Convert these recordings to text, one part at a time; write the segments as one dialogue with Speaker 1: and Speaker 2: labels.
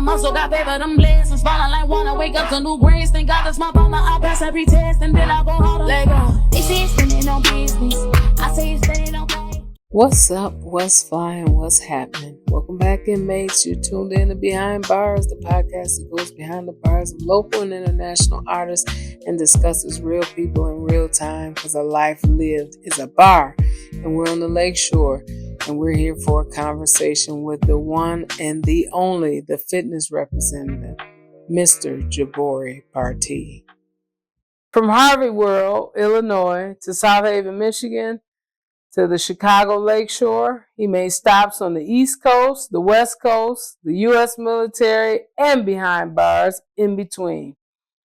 Speaker 1: muscle, got favor, them blessings. Falling like wanna wake up to new grace. Thank God that's my partner, I pass every test. And then I go harder. Let go. They say it's standing on business. I say it's standing on play.
Speaker 2: What's up? What's flying? What's happening? Welcome back, inmates. You're tuned in to Behind Bars, the podcast that goes behind the bars of local and international artists and discusses real people in real time, because a life lived is a bar. And we're on the lakeshore, and we're here for a conversation with the one and the only, the fitness representative, Mr. Gabori Partee. From Harvey World, Illinois, to South Haven, Michigan, to the Chicago Lakeshore, he made stops on the East Coast, the West Coast, the U.S. military, and behind bars in between.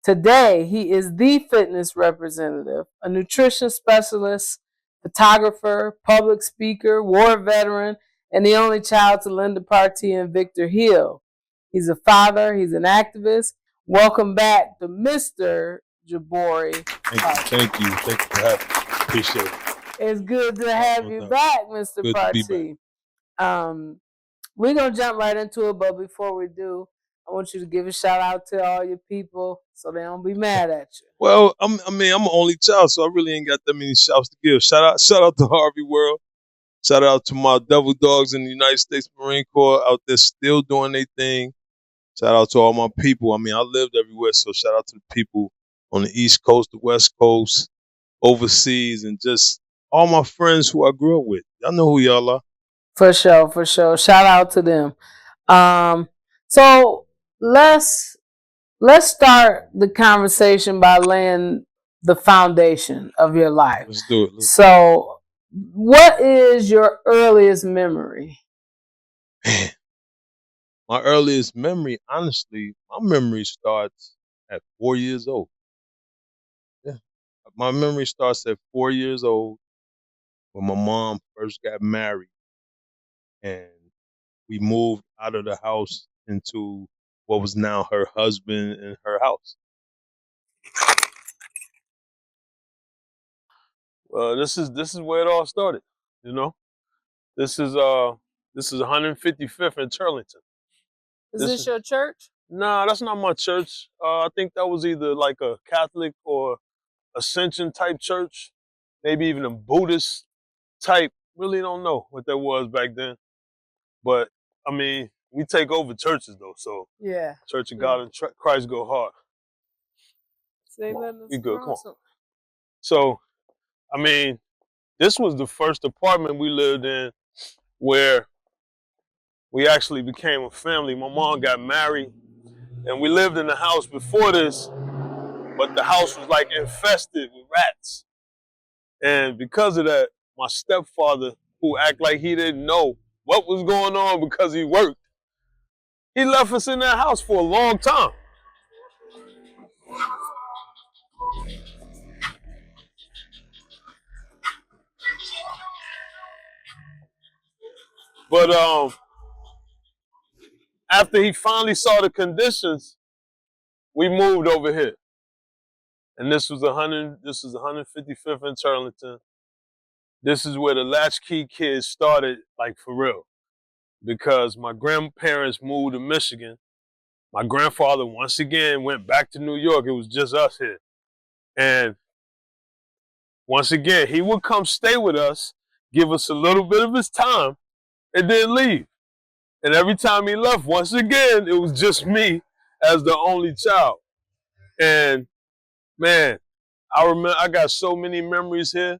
Speaker 2: Today, he is the fitness representative, a nutrition specialist, photographer, public speaker, war veteran, and the only child to Linda Partee and Victor Hill. He's a father. He's an activist. Welcome back to Mr. Gabori.
Speaker 3: Thank you for having me. Appreciate it.
Speaker 2: It's good to have you back, Mr.
Speaker 3: Good
Speaker 2: Partee.
Speaker 3: to be
Speaker 2: We're going to jump right into it, but before we do, I want you to give a shout out to all your people so they don't be mad at you.
Speaker 3: Well, I'm an only child, so I really ain't got that many shouts to give. Shout out to Harvey World. Shout out to my devil dogs in the United States Marine Corps out there still doing their thing. Shout out to all my people. I lived everywhere, so shout out to the people on the East Coast, the West Coast, overseas, and just all my friends who I grew up with. Y'all know who y'all are.
Speaker 2: For sure. Shout out to them. So let's start the conversation by laying the foundation of your life.
Speaker 3: Let's do it.
Speaker 2: So what is your earliest memory?
Speaker 3: Man, my earliest memory, honestly, my memory starts at 4 years old. Yeah. My memory starts at 4 years old when my mom first got married and we moved out of the house into what was now her husband and her house. This is where it all started, you know. This is 155th in Turlington.
Speaker 2: Is this your church?
Speaker 3: Nah, that's not my church. I think that was either like a Catholic or Ascension type church, maybe even a Buddhist type. Really don't know what that was back then. But we take over churches though, so
Speaker 2: yeah.
Speaker 3: Church of God and Christ go hard.
Speaker 2: You
Speaker 3: good, come on. So, this was the first apartment we lived in where we actually became a family. My mom got married, and we lived in the house before this, but the house was like infested with rats. And because of that, my stepfather, who act like he didn't know what was going on because he worked, he left us in that house for a long time. But after he finally saw the conditions, we moved over here. And this was 155th in Turlington. This is where the latchkey kids started, like for real. Because my grandparents moved to Michigan. My grandfather, once again, went back to New York. It was just us here. And once again, he would come stay with us, give us a little bit of his time, and then leave. And every time he left, once again, it was just me as the only child. And man, I remember I got so many memories here.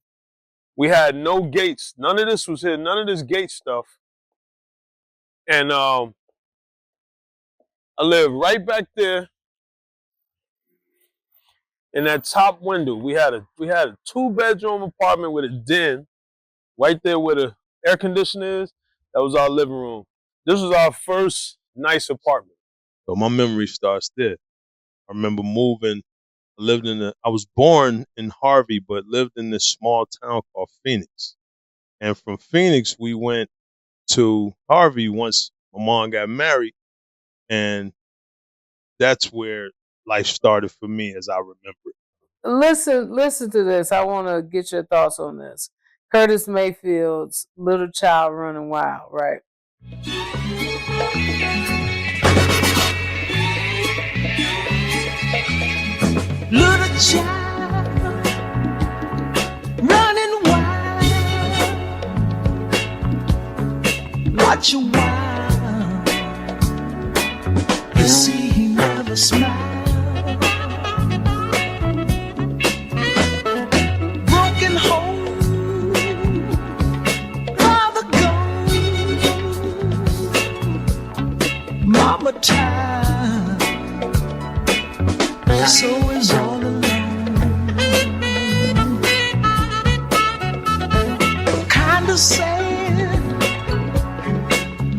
Speaker 3: We had no gates. None of this was here. None of this gate stuff. And I lived right back there in that top window. We had a 2-bedroom apartment with a den right there where the air conditioner is. That was our living room. This was our first nice apartment. So my memory starts there. I remember moving. I was born in Harvey, but lived in this small town called Phoenix. And from Phoenix, we went to Harvey once my mom got married. And that's where life started for me as I remember it.
Speaker 2: Listen to this. I want to get your thoughts on this. Curtis Mayfield's Little Child Running Wild, right?
Speaker 1: You see, he never smiled. Broken home, father gone, mama tired, so is all alone. Kinda sad,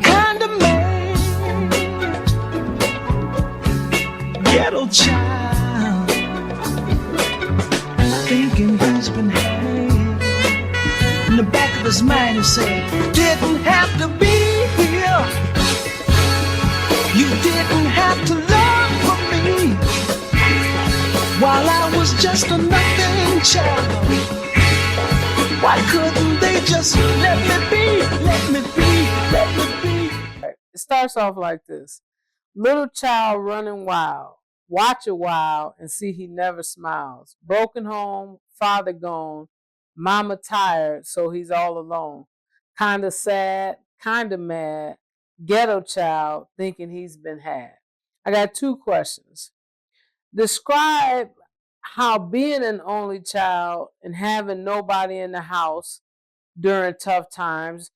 Speaker 1: kinda mad, ghetto child, thinking he's been had. In the back of his mind he said, didn't have to be here, you didn't have to love for me, while I was just a nothing child. Why couldn't they just let me be, let me be, let me be?
Speaker 2: It starts off like this. Little child running wild. Watch a while and see he never smiles. Broken home, father gone, mama tired, so he's all alone. Kinda sad, kinda mad, ghetto child thinking he's been had. I got 2 questions. Describe how being an only child and having nobody in the house during tough times,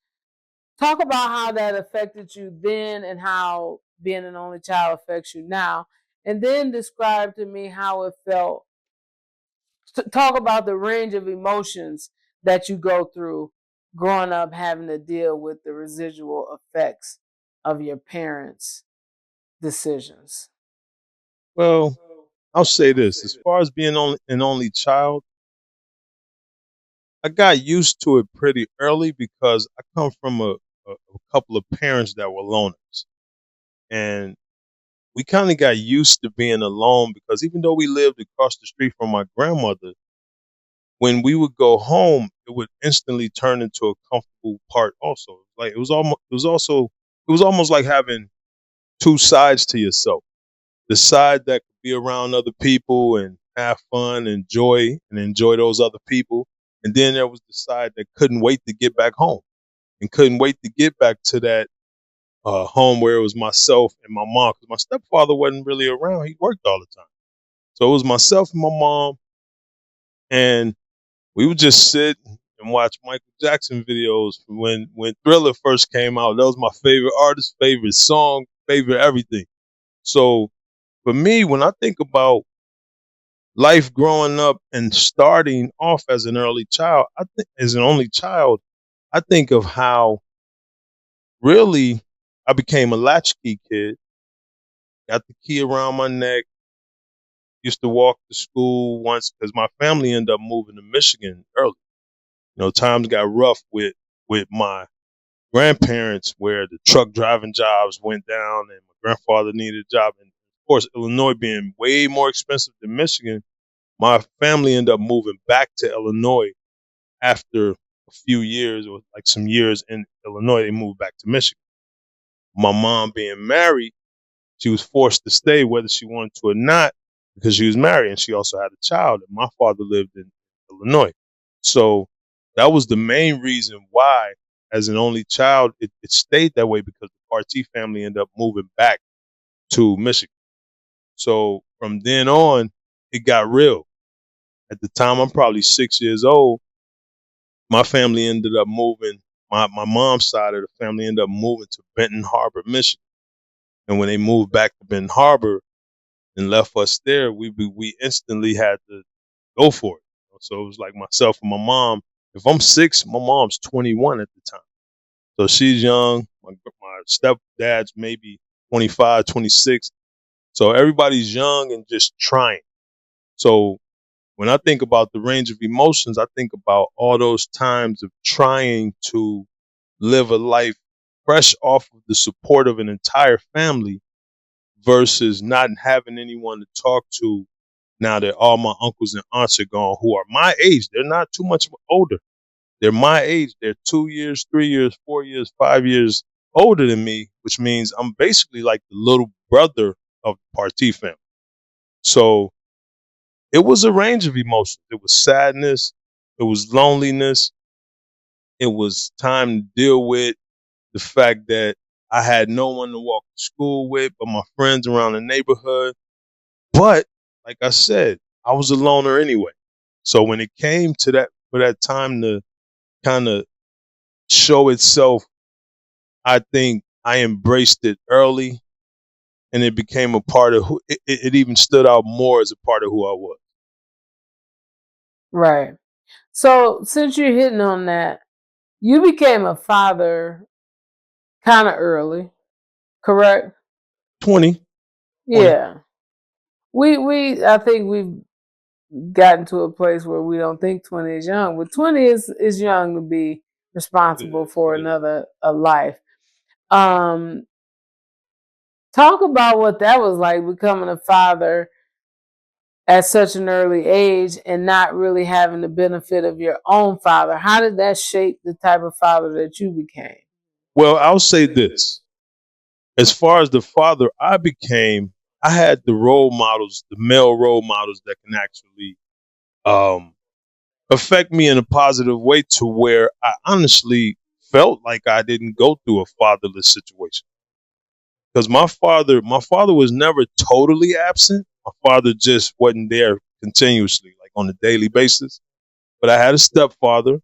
Speaker 2: talk about how that affected you then and how being an only child affects you now. And then describe to me how it felt. Talk about the range of emotions that you go through growing up having to deal with the residual effects of your parents' decisions.
Speaker 4: Well, I'll say this. As far as being an only child, I got used to it pretty early because I come from a couple of parents that were loners. And we kind of got used to being alone because even though we lived across the street from my grandmother, when we would go home, it would instantly turn into a comfortable part also. Like it was almost like having 2 sides to yourself. The side that could be around other people and have fun, enjoy those other people. And then there was the side that couldn't wait to get back home and couldn't wait to get back to that home where it was myself and my mom. Because my stepfather wasn't really around. He worked all the time. So it was myself and my mom. And we would just sit and watch Michael Jackson videos from when Thriller first came out. That was my favorite artist, favorite song, favorite everything. So for me, when I think about life growing up and starting off as an early child, as an only child, I think of how really I became a latchkey kid, got the key around my neck, used to walk to school once because my family ended up moving to Michigan early. You know, times got rough with my grandparents where the truck driving jobs went down and my grandfather needed a job. And of course, Illinois being way more expensive than Michigan, my family ended up moving back to Illinois after a few years or like some years in Illinois. They moved back to Michigan. My mom being married, she was forced to stay whether she wanted to or not because she was married and she also had a child. And my father lived in Illinois. So that was the main reason why, as an only child, it stayed that way because the Partee family ended up moving back to Michigan. So from then on, it got real. At the time, I'm probably 6 years old. My family ended up moving. My mom's side of the family ended up moving to Benton Harbor, Michigan. And when they moved back to Benton Harbor and left us there, we instantly had to go for it. So it was like myself and my mom. If I'm 6, my mom's 21 at the time. So she's young. My stepdad's maybe 25, 26. So everybody's young and just trying. So when I think about the range of emotions, I think about all those times of trying to live a life fresh off of the support of an entire family versus not having anyone to talk to now that all my uncles and aunts are gone who are my age. They're not too much older. They're my age. They're 2 years, 3 years, 4 years, 5 years older than me, which means I'm basically like the little brother of the Partee family. So it was a range of emotions. It was sadness. It was loneliness. It was time to deal with the fact that I had no one to walk to school with but my friends around the neighborhood. But like I said, I was a loner anyway. So when it came to that, for that time to kind of show itself, I think I embraced it early and it became a part of who it even stood out more as a part of who I was.
Speaker 2: Right. So since you're hitting on that, you became a father kind of early, correct?
Speaker 4: 20.
Speaker 2: Yeah. I think we've gotten to a place where we don't think 20 is young, but 20 is young to be responsible for another a life. Um, Talk about what that was like becoming a father at such an early age and not really having the benefit of your own father. How did that shape the type of father that you became?
Speaker 4: Well, I'll say this. As far as the father I became, I had the role models, the male role models that can actually um, affect me in a positive way to where I honestly felt like I didn't go through a fatherless situation. Because my father was never totally absent. My father just wasn't there continuously, like on a daily basis. But I had a stepfather,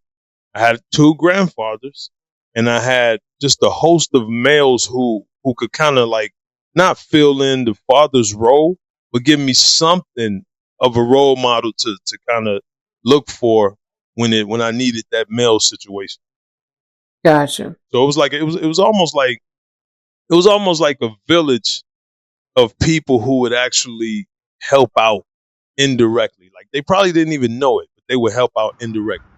Speaker 4: I had two grandfathers, and I had just a host of males who could kind of like not fill in the father's role, but give me something of a role model to kind of look for when I needed that male situation.
Speaker 2: Gotcha.
Speaker 4: So it was almost like a village of people who would actually help out indirectly. Like they probably didn't even know it, but they would help out indirectly.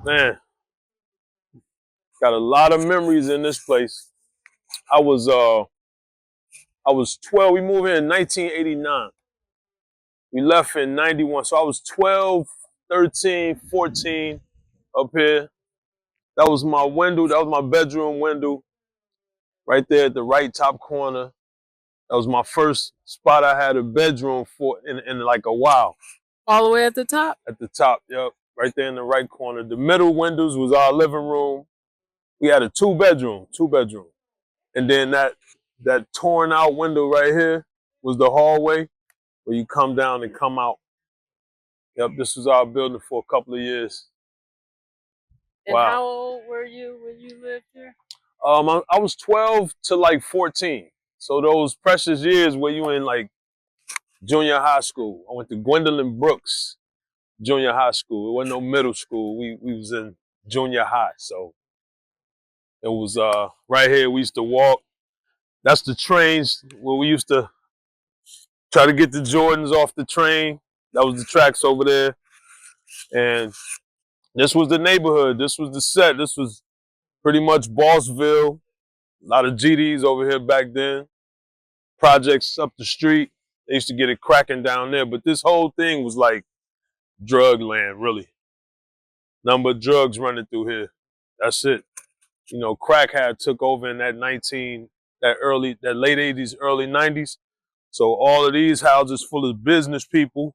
Speaker 3: Man, got a lot of memories in this place. I was uh I was 12. We moved here in 1989. We left in 91. So I was 12, 13, 14 up here. That was my window. That was my bedroom window right there at the right top corner. That was my first spot I had a bedroom for in like a while.
Speaker 2: All the way at the top?
Speaker 3: At the top, yep. Right there in the right corner. The middle windows was our living room. We had a two bedroom. And then that torn out window right here was the hallway where you come down and come out. Yep, this was our building for a couple of years.
Speaker 2: And
Speaker 3: Wow.
Speaker 2: how old were you when you lived here?
Speaker 3: I was 12 to like 14. So those precious years where you in like junior high school. I went to Gwendolyn Brooks Junior High School. It wasn't no middle school. We was in junior high. So it was right here. We used to walk. That's the trains where we used to try to get the Jordans off the train. That was the tracks over there. And this was the neighborhood. This was the set. This was pretty much Bossville. A lot of GDs over here back then. Projects up the street. They used to get it cracking down there. But this whole thing was like drug land, really. Number of drugs running through here. That's it. You know, crack had took over in that late 80s, early 90s. So all of these houses full of business people,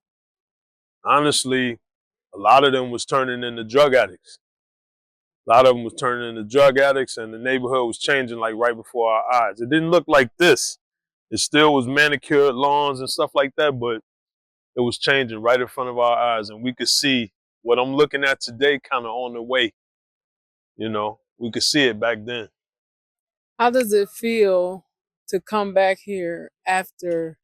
Speaker 3: honestly, a lot of them was turning into drug addicts. A lot of them was turning into drug addicts, and the neighborhood was changing like right before our eyes. It didn't look like this. It still was manicured lawns and stuff like that, but it was changing right in front of our eyes, and we could see what I'm looking at today kind of on the way. You know, we could see it back then.
Speaker 2: How does it feel to come back here after,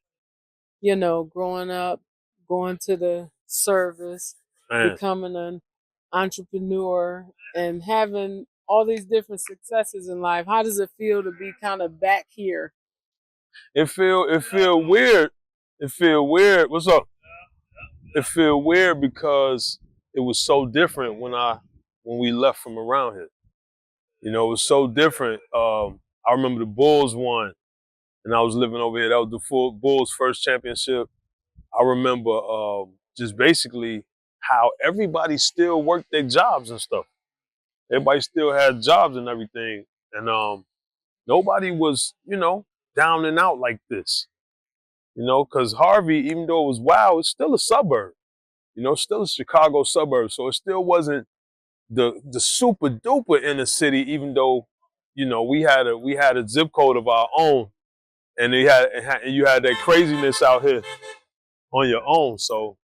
Speaker 2: growing up, going to the service,
Speaker 3: Man,
Speaker 2: becoming an entrepreneur, and having all these different successes in life? How does it feel to be kind of back here?
Speaker 3: it feel weird. It feel weird. What's up? it feel weird because it was so different when we left from around here. You know, it was so different. I remember the Bulls won, and I was living over here. That was the full Bulls' first championship. I remember just basically how everybody still worked their jobs and stuff. Everybody still had jobs and everything, and nobody was, down and out like this. Because Harvey, even though it was wild, it's still a suburb. Still a Chicago suburb. So it still wasn't the super duper inner city, even though, we had a zip code of our own, and you had that craziness out here on your own. So,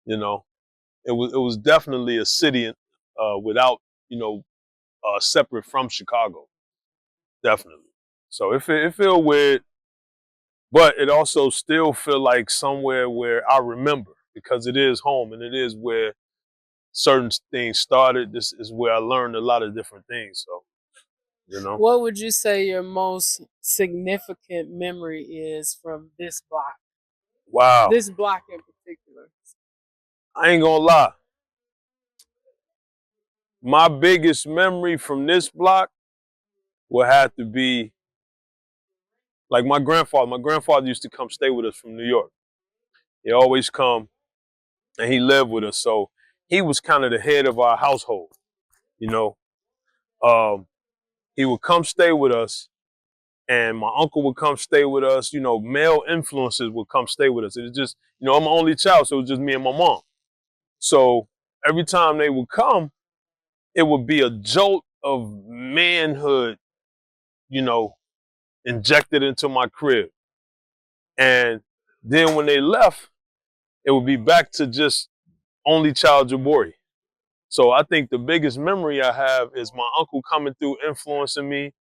Speaker 3: it was definitely a city without, separate from Chicago. Definitely. So it feel weird, but it also still feel like somewhere where I remember, because it is home and it is where certain things started. This is where I learned a lot of different things. So,
Speaker 2: What would you say your most significant memory is from this block?
Speaker 3: wow.
Speaker 2: This block in particular.
Speaker 3: I ain't gonna lie. My biggest memory from this block would have to be like my grandfather. My grandfather used to come stay with us from New York. He always come and he lived with us. So he was kind of the head of our household, you know. He would come stay with us, and my uncle would come stay with us. Male influences would come stay with us. It was just, I'm an only child, so it was just me and my mom. So every time they would come, it would be a jolt of manhood, injected into my crib. And then when they left, it would be back to just only child Gabori. So I think the biggest memory I have is my uncle coming through, influencing me,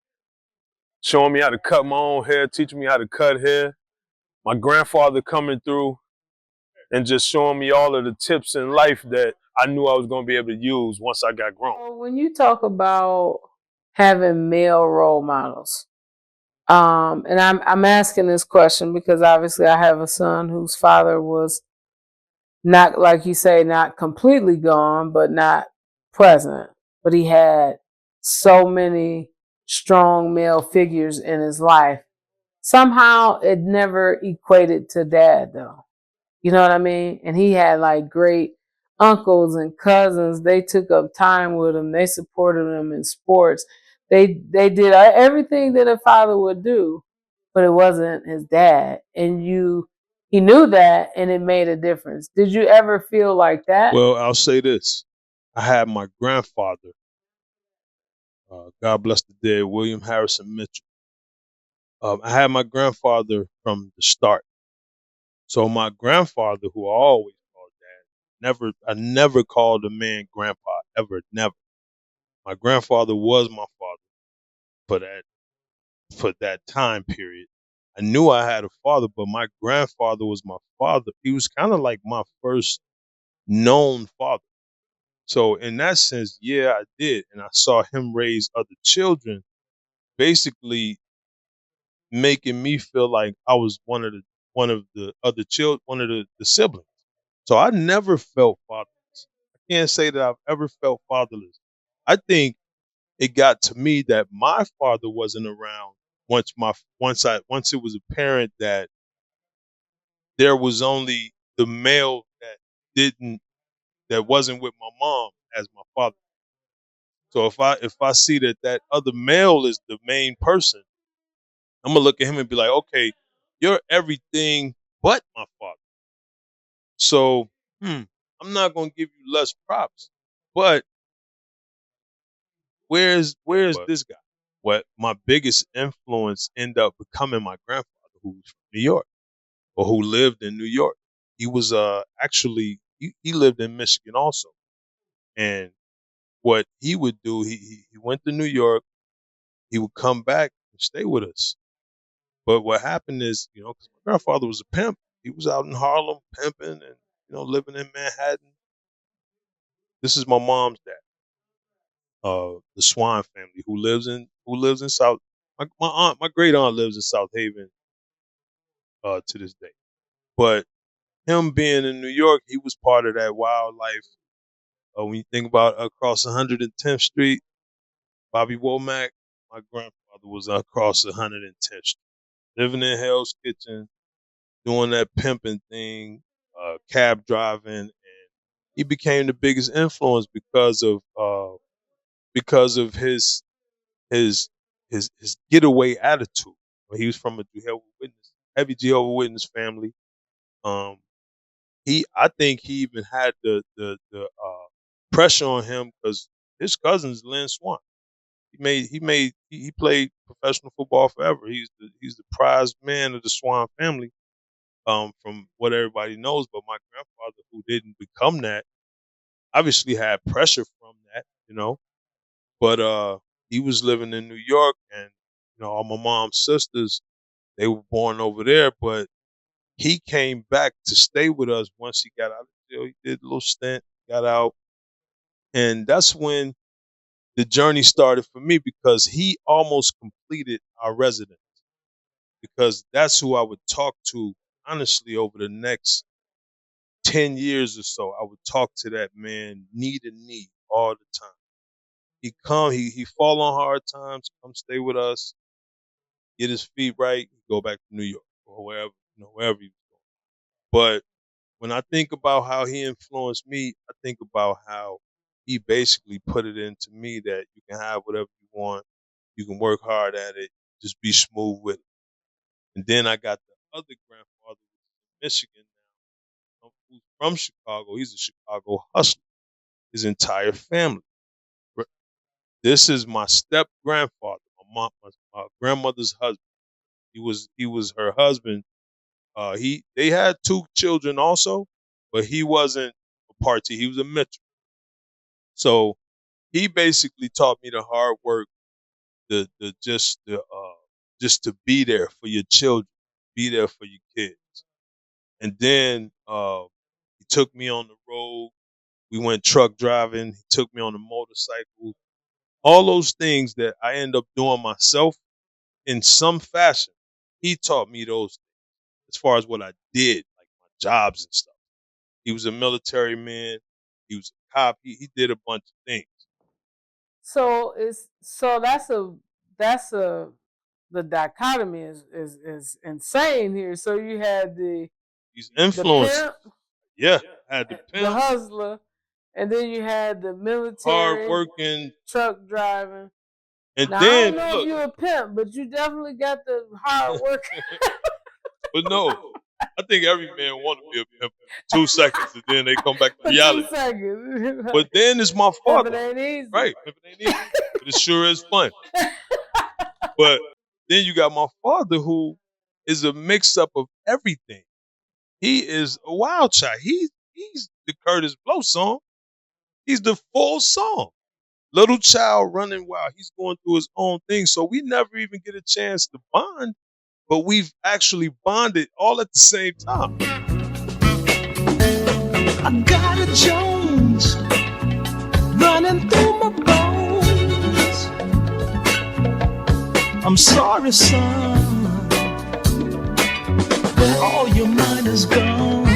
Speaker 3: showing me how to cut my own hair, teaching me how to cut hair. My grandfather coming through and just showing me all of the tips in life that I knew I was going to be able to use once I got grown.
Speaker 2: So when you talk about having male role models, and I'm asking this question because obviously I have a son whose father was not, like you say, not completely gone, but not present. But he had so many strong male figures in his life. Somehow it never equated to dad, though. You know what I mean? And he had like great uncles and cousins. They took up time with him. They supported him in sports. They did everything that a father would do, but it wasn't his dad. And he knew that, and it made a difference. Did you ever feel like that?
Speaker 4: Well, I'll say this. I had my grandfather, God bless the dead, William Harrison Mitchell. I had my grandfather from the start. So my grandfather, who I always called dad, I never called a man grandpa, ever, never. My grandfather was my father for that time period. I knew I had a father, but my grandfather was my father. He was kind of like my first known father. So in that sense, yeah, I did. And I saw him raise other children, basically making me feel like I was one of the other children, one of the siblings. So I never felt fatherless. I can't say that I've ever felt fatherless. I think it got to me that my father wasn't around once it was apparent that there was only the male that wasn't with my mom as my father. So if I see that other male is the main person, I'm gonna look at him and be like, okay, you're everything but my father. So I'm not gonna give you less props. But where's this guy? What my biggest influence ended up becoming my grandfather, who was from New York, or who lived in New York. He was actually he lived in Michigan also. And what he would do, he went to New York, he would come back and stay with us. But what happened is, 'cause my grandfather was a pimp. He was out in Harlem pimping and, living in Manhattan. This is my mom's dad, the Swan family, who lives in South. My great aunt lives in South Haven to this day. But him being in New York, he was part of that wildlife. When you think about across 110th Street, Bobby Womack, my grandfather was across 110th Street, living in Hell's Kitchen, doing that pimping thing, cab driving, and he became the biggest influence because of his getaway attitude. He was from a heavy Jehovah's Witness family. Um, I think he even had the pressure on him because his cousin's Lynn Swan. He played professional football forever. He's the prized man of the Swan family. From what everybody knows, but my grandfather, who didn't become that, obviously had pressure from that, But he was living in New York, and all my mom's sisters, they were born over there. But he came back to stay with us once he got out of jail. He did a little stint, got out, and that's when the journey started for me because he almost completed our residence. Because that's who I would talk to honestly over the next 10 years or so. I would talk to that man knee to knee all the time. He fall on hard times, come stay with us, get his feet right, go back to New York or wherever he was going. But when I think about how he influenced me, I think about how he basically put it into me that you can have whatever you want, you can work hard at it, just be smooth with it. And then I got the other grandfather, who's in Michigan now, who's from Chicago. He's a Chicago hustler. His entire family. This is my step grandfather, my grandmother's husband. He was her husband. They had two children also, but he wasn't a Partee. He was a Mitchell. So he basically taught me the hard work, just to be there for your children, be there for your kids. And then he took me on the road. We went truck driving. He took me on a motorcycle. All those things that I end up doing myself in some fashion, he taught me those things as far as what I did, like my jobs and stuff. He was a military man. He was a cop. He did a bunch of things.
Speaker 2: So that's the dichotomy is insane here. So you had
Speaker 4: He's
Speaker 2: the
Speaker 4: influenced.
Speaker 2: pimp,
Speaker 4: Yeah, had the
Speaker 2: the
Speaker 4: pimp,
Speaker 2: hustler, and then you had the
Speaker 4: hard
Speaker 2: military,
Speaker 4: working,
Speaker 2: truck driving.
Speaker 4: and
Speaker 2: Now I
Speaker 4: then
Speaker 2: don't know if
Speaker 4: look,
Speaker 2: you're a pimp, but you definitely got the hard work.
Speaker 4: but no, I think every man want to be a pimp for 2 seconds, and then they come back to
Speaker 2: For
Speaker 4: reality.
Speaker 2: 2 seconds.
Speaker 4: But then it's my
Speaker 2: Pimping
Speaker 4: father,
Speaker 2: ain't easy.
Speaker 4: right? Pimping ain't easy, but it sure is fun. But then you got my father, who is a mix up of everything. He is a wild child. He's the Curtis Blow song. He's the full song. Little child running wild. He's going through his own thing. So we never even get a chance to bond, but we've actually bonded all at the same time.
Speaker 1: I got a Jones running through my bones. I'm sorry, son, but all your mind is gone.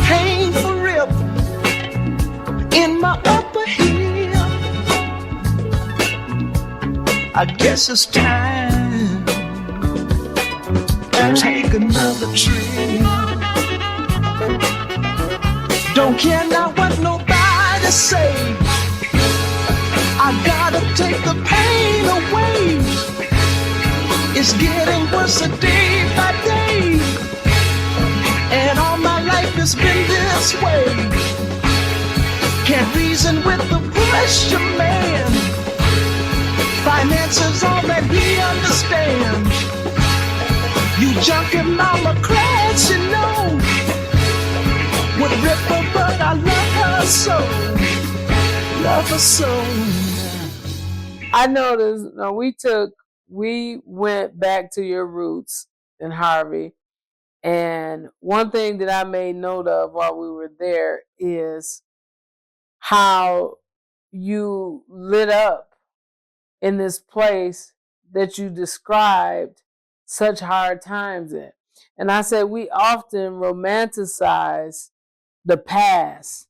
Speaker 1: Painful rip in my upper hip. I guess it's time to take another trip. Don't care now what nobody say. I gotta take the pain away. It's getting worse a day by day, and all my life has been this way. Can't reason with the pressure man. Finance is all that he understands. You junkie mama crash, you know. Would rip her, but I love her so. Love her so.
Speaker 2: I noticed. No, we went back to your roots in Harvey, and one thing that I made note of while we were there is how you lit up in this place that you described such hard times in. And I said we often romanticize the past,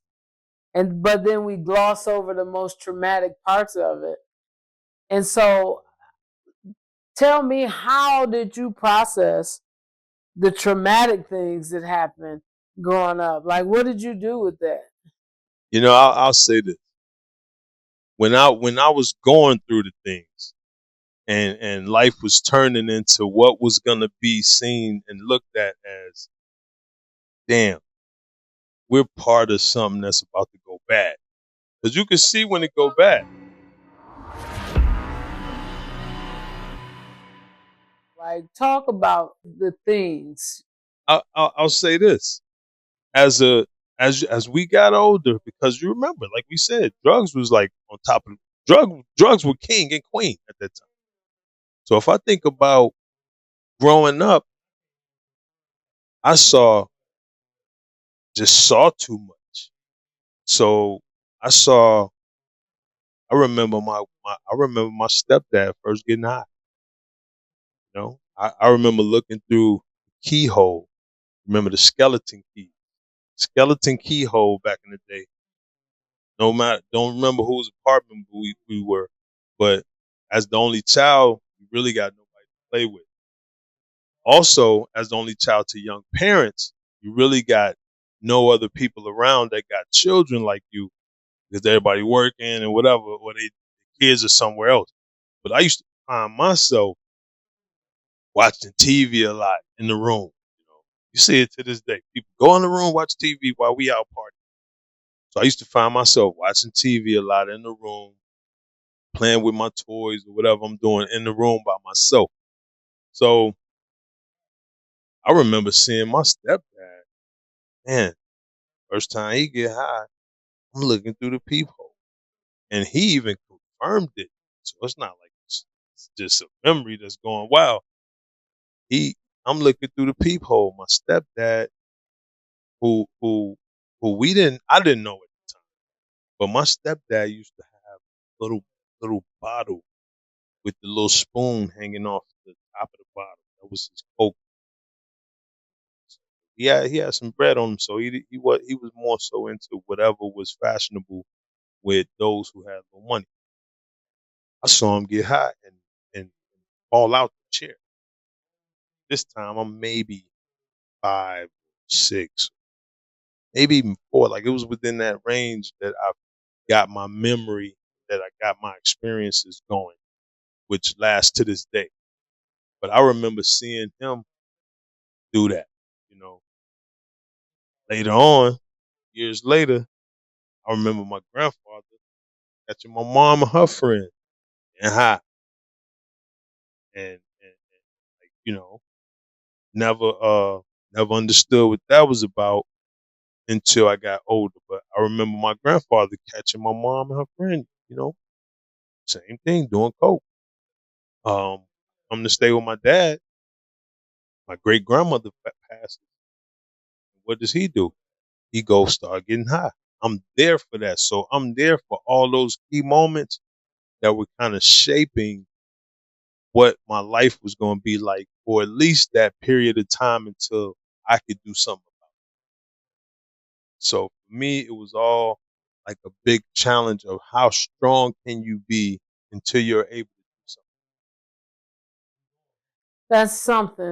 Speaker 2: but then we gloss over the most traumatic parts of it. And so tell me, how did you process the traumatic things that happened growing up? Like, what did you do with that?
Speaker 4: You know, I'll say this. When I was going through the things and life was turning into what was gonna be seen and looked at as, damn, we're part of something that's about to go bad. Because you can see when it go bad.
Speaker 2: Like, talk about the things.
Speaker 4: I'll say this. As we got older, because you remember, like we said, drugs was like on top of drugs were king and queen at that time. So if I think about growing up, I saw too much. So I saw I remember my stepdad first getting high. You know, I remember looking through the keyhole. Remember the skeleton keyhole back in the day. No matter, don't remember whose apartment we were, but as the only child, you really got nobody to play with. Also, as the only child to young parents, you really got no other people around that got children like you, because everybody working and whatever, or they kids are somewhere else. But I used to find myself watching TV a lot in the room. You see it to this day. People go in the room, watch TV while we out partying. So I used to find myself watching TV a lot in the room, playing with my toys or whatever I'm doing in the room by myself. So I remember seeing my stepdad, man, first time he get high, I'm looking through the peephole. And he even confirmed it. So it's not like it's just a memory that's going wild. I'm looking through the peephole. My stepdad, who I didn't know at the time, but my stepdad used to have little bottle with the little spoon hanging off the top of the bottle. That was his coke. He had some bread on him, so he was more so into whatever was fashionable with those who had no money. I saw him get high and fall out the chair. This time I'm maybe 5, 6, maybe even 4. Like it was within that range that I got my memory, that I got my experiences going, which lasts to this day. But I remember seeing him do that. You know, later on, years later, I remember my grandfather catching my mom and her friend and high, and like, never understood what that was about until I got older. But I remember my grandfather catching my mom and her friend. Same thing, doing coke. I'm to stay with my dad. My great grandmother passed. What does he do? He goes start getting high. I'm there for that. So I'm there for all those key moments that were kind of shaping what my life was going to be like, for at least that period of time until I could do something about it. So for me, it was all like a big challenge of how strong can you be until you're able to do something.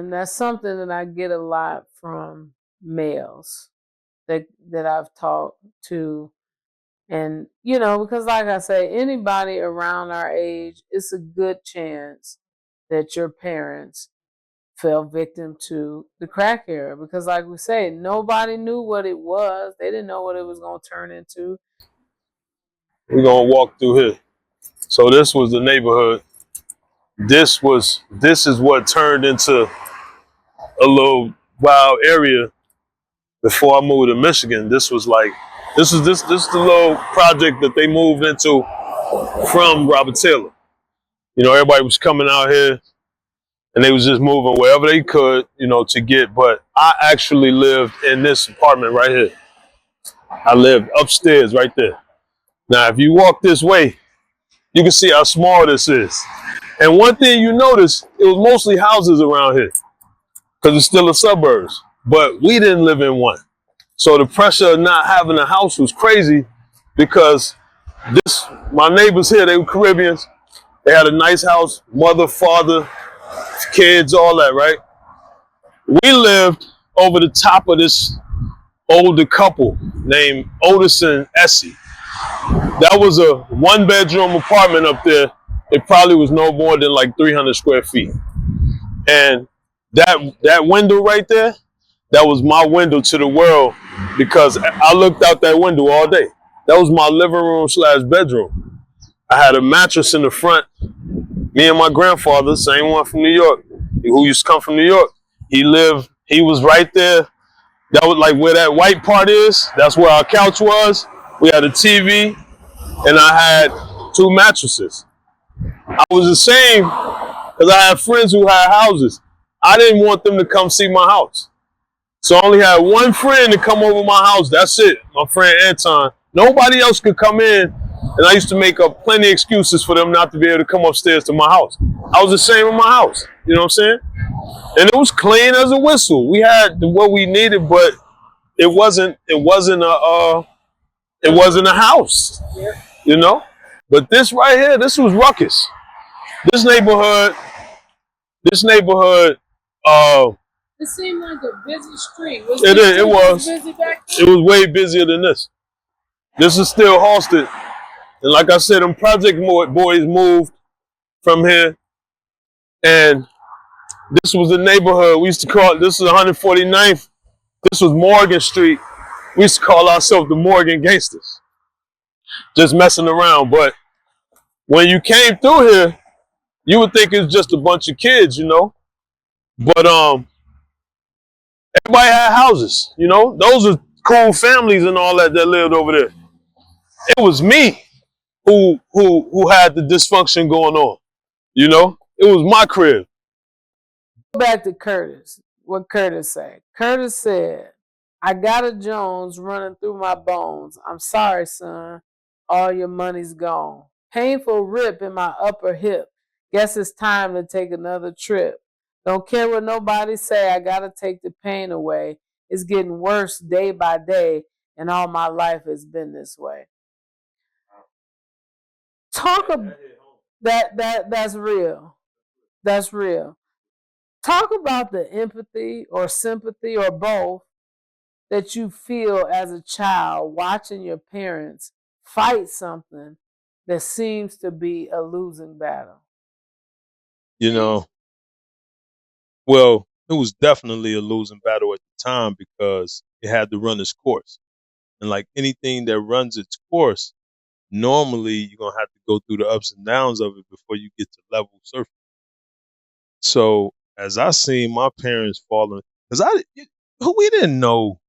Speaker 2: That's something that I get a lot from males that I've talked to. And, because like I say, anybody around our age, it's a good chance that your parents fell victim to the crack era. Because like we say, nobody knew what it was. They didn't know what it was going to turn into.
Speaker 3: We're gonna walk through here. So this was the neighborhood. This is what turned into a little wild area before I moved to Michigan. This is the little project that they moved into from Robert Taylor. Everybody was coming out here and they was just moving wherever they could, to get. But I actually lived in this apartment right here. I lived upstairs right there. Now, if you walk this way, You can see how small this is. And one thing you notice, it was mostly houses around here because it's still the suburbs. But we didn't live in one. So the pressure of not having a house was crazy because my neighbors here, they were Caribbeans. They had a nice house, mother, father, kids, all that, right? We lived over the top of this older couple named Otis and Essie. That was a 1-bedroom apartment up there. It probably was no more than like 300 square feet. And that window right there, that was my window to the world because I looked out that window all day. That was my living room / bedroom. I had a mattress in the front. Me and my grandfather, same one from New York, who used to come from New York, he was right there. That was like where that white part is. That's where our couch was. We had a TV and I had 2 mattresses. I was ashamed because I had friends who had houses. I didn't want them to come see my house. So I only had one friend to come over my house. That's it, my friend Anton. Nobody else could come in. And I used to make up plenty of excuses for them not to be able to come upstairs to my house. I was ashamed of my house. You know what I'm saying? And it was clean as a whistle. We had what we needed, but it wasn't a house. You know? But this right here, this was ruckus. This neighborhood,
Speaker 2: It seemed like a busy street.
Speaker 3: it was.
Speaker 2: Busy back then?
Speaker 3: It was way busier than this. This is still Halsted. And like I said, them project boys moved from here. And this was the neighborhood. We used to call it, this is 149th. This was Morgan Street. We used to call ourselves the Morgan Gangsters. Just messing around. But when you came through here, you would think it's just a bunch of kids, you know. But everybody had houses, you know. Those are cool families and all that lived over there. It was me who had the dysfunction going on, you know. It was my crib.
Speaker 2: Go back to Curtis. What Curtis said. Curtis said, "I got a Jones running through my bones. I'm sorry, son. All your money's gone. Painful rip in my upper hip. Guess it's time to take another trip. Don't care what nobody say. I gotta take the pain away. It's getting worse day by day, and all my life has been this way." Talk about that's real. That's real. Talk about the empathy or sympathy or both that you feel as a child watching your parents fight something that seems to be a losing battle.
Speaker 4: You know, well, it was definitely a losing battle at the time because it had to run its course. And like anything that runs its course, normally you're going to have to go through the ups and downs of it before you get to level surface. So as I seen my parents falling, because we didn't know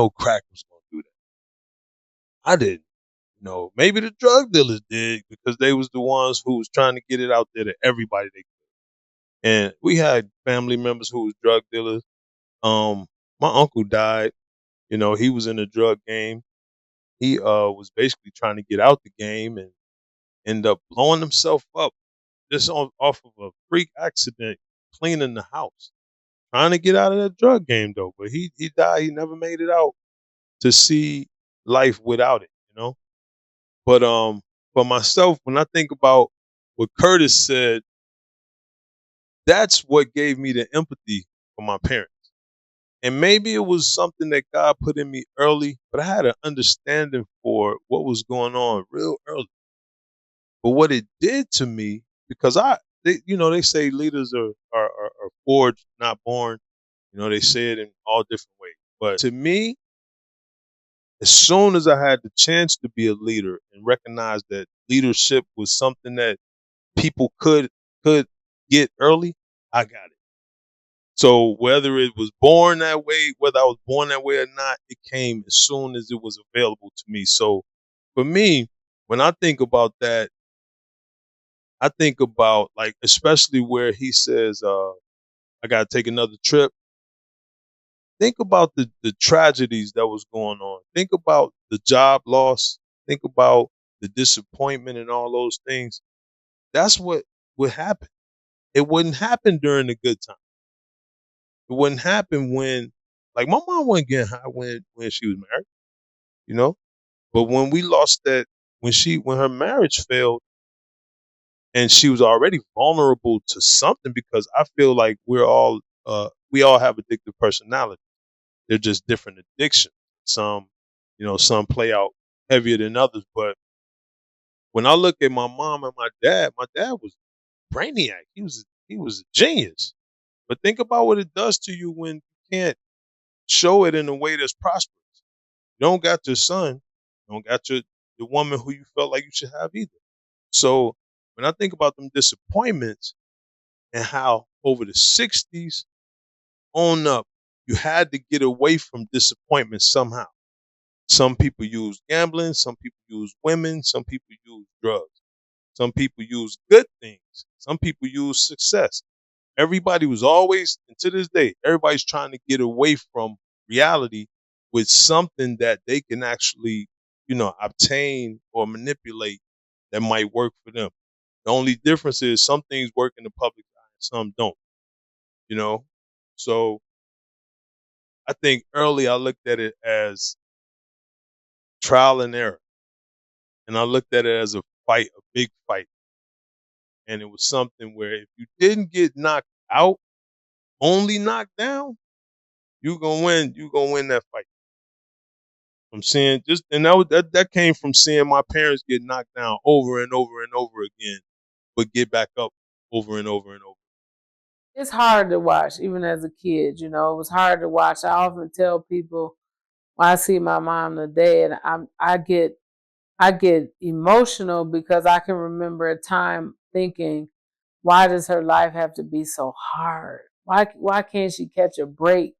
Speaker 4: crack was going to do that. I didn't know. Maybe the drug dealers did because they was the ones who was trying to get it out there to everybody they could. And we had family members who was drug dealers. My uncle died. You know, he was in the drug game. He was basically trying to get out the game and end up blowing himself up just off of a freak accident cleaning the house. Trying to get out of that drug game though, but he died. He never made it out to see life without it, you know. But for myself, when I think about what Curtis said, that's what gave me the empathy for my parents. And maybe it was something that God put in me early, but I had an understanding for what was going on real early. But what it did to me, because they say leaders are forged, not born. You know, they say it in all different ways. But to me, as soon as I had the chance to be a leader and recognize that leadership was something that people could get early, I got it. So whether it was born that way, whether I was born that way or not, it came as soon as it was available to me. So for me, when I think about that, I think about like, especially where he says, I got to take another trip. Think about the tragedies that was going on. Think about the job loss. Think about the disappointment and all those things, that's what would happen. It wouldn't happen during the good time. It wouldn't happen when, like, my mom wasn't getting high when she was married, you know. But when we lost that, when her marriage failed, and she was already vulnerable to something, because I feel like we all have addictive personality. They're just different addictions. Some, some play out heavier than others. But when I look at my mom and my dad was brainiac. He was a genius. But think about what it does to you when you can't show it in a way that's prosperous. You don't got your son, you don't got the woman who you felt like you should have either. So when I think about them disappointments and how over the 60s on up, you had to get away from disappointment somehow. Some people use gambling, some people use women, some people use drugs, some people use good things, some people use success. Everybody was always, and to this day, everybody's trying to get away from reality with something that they can actually, obtain or manipulate that might work for them. The only difference is some things work in the public eye and some don't, you know? So I think early I looked at it as trial and error. And I looked at it as a fight, a big fight. And it was something where if you didn't get knocked out, only knocked down, you're gonna win that fight. I'm seeing and that came from seeing my parents get knocked down over and over and over again, but get back up over and over and over.
Speaker 2: It's hard to watch, even as a kid. It was hard to watch. I often tell people when I see my mom today, and I get emotional because I can remember a time thinking, why does her life have to be so hard? Why can't she catch a break?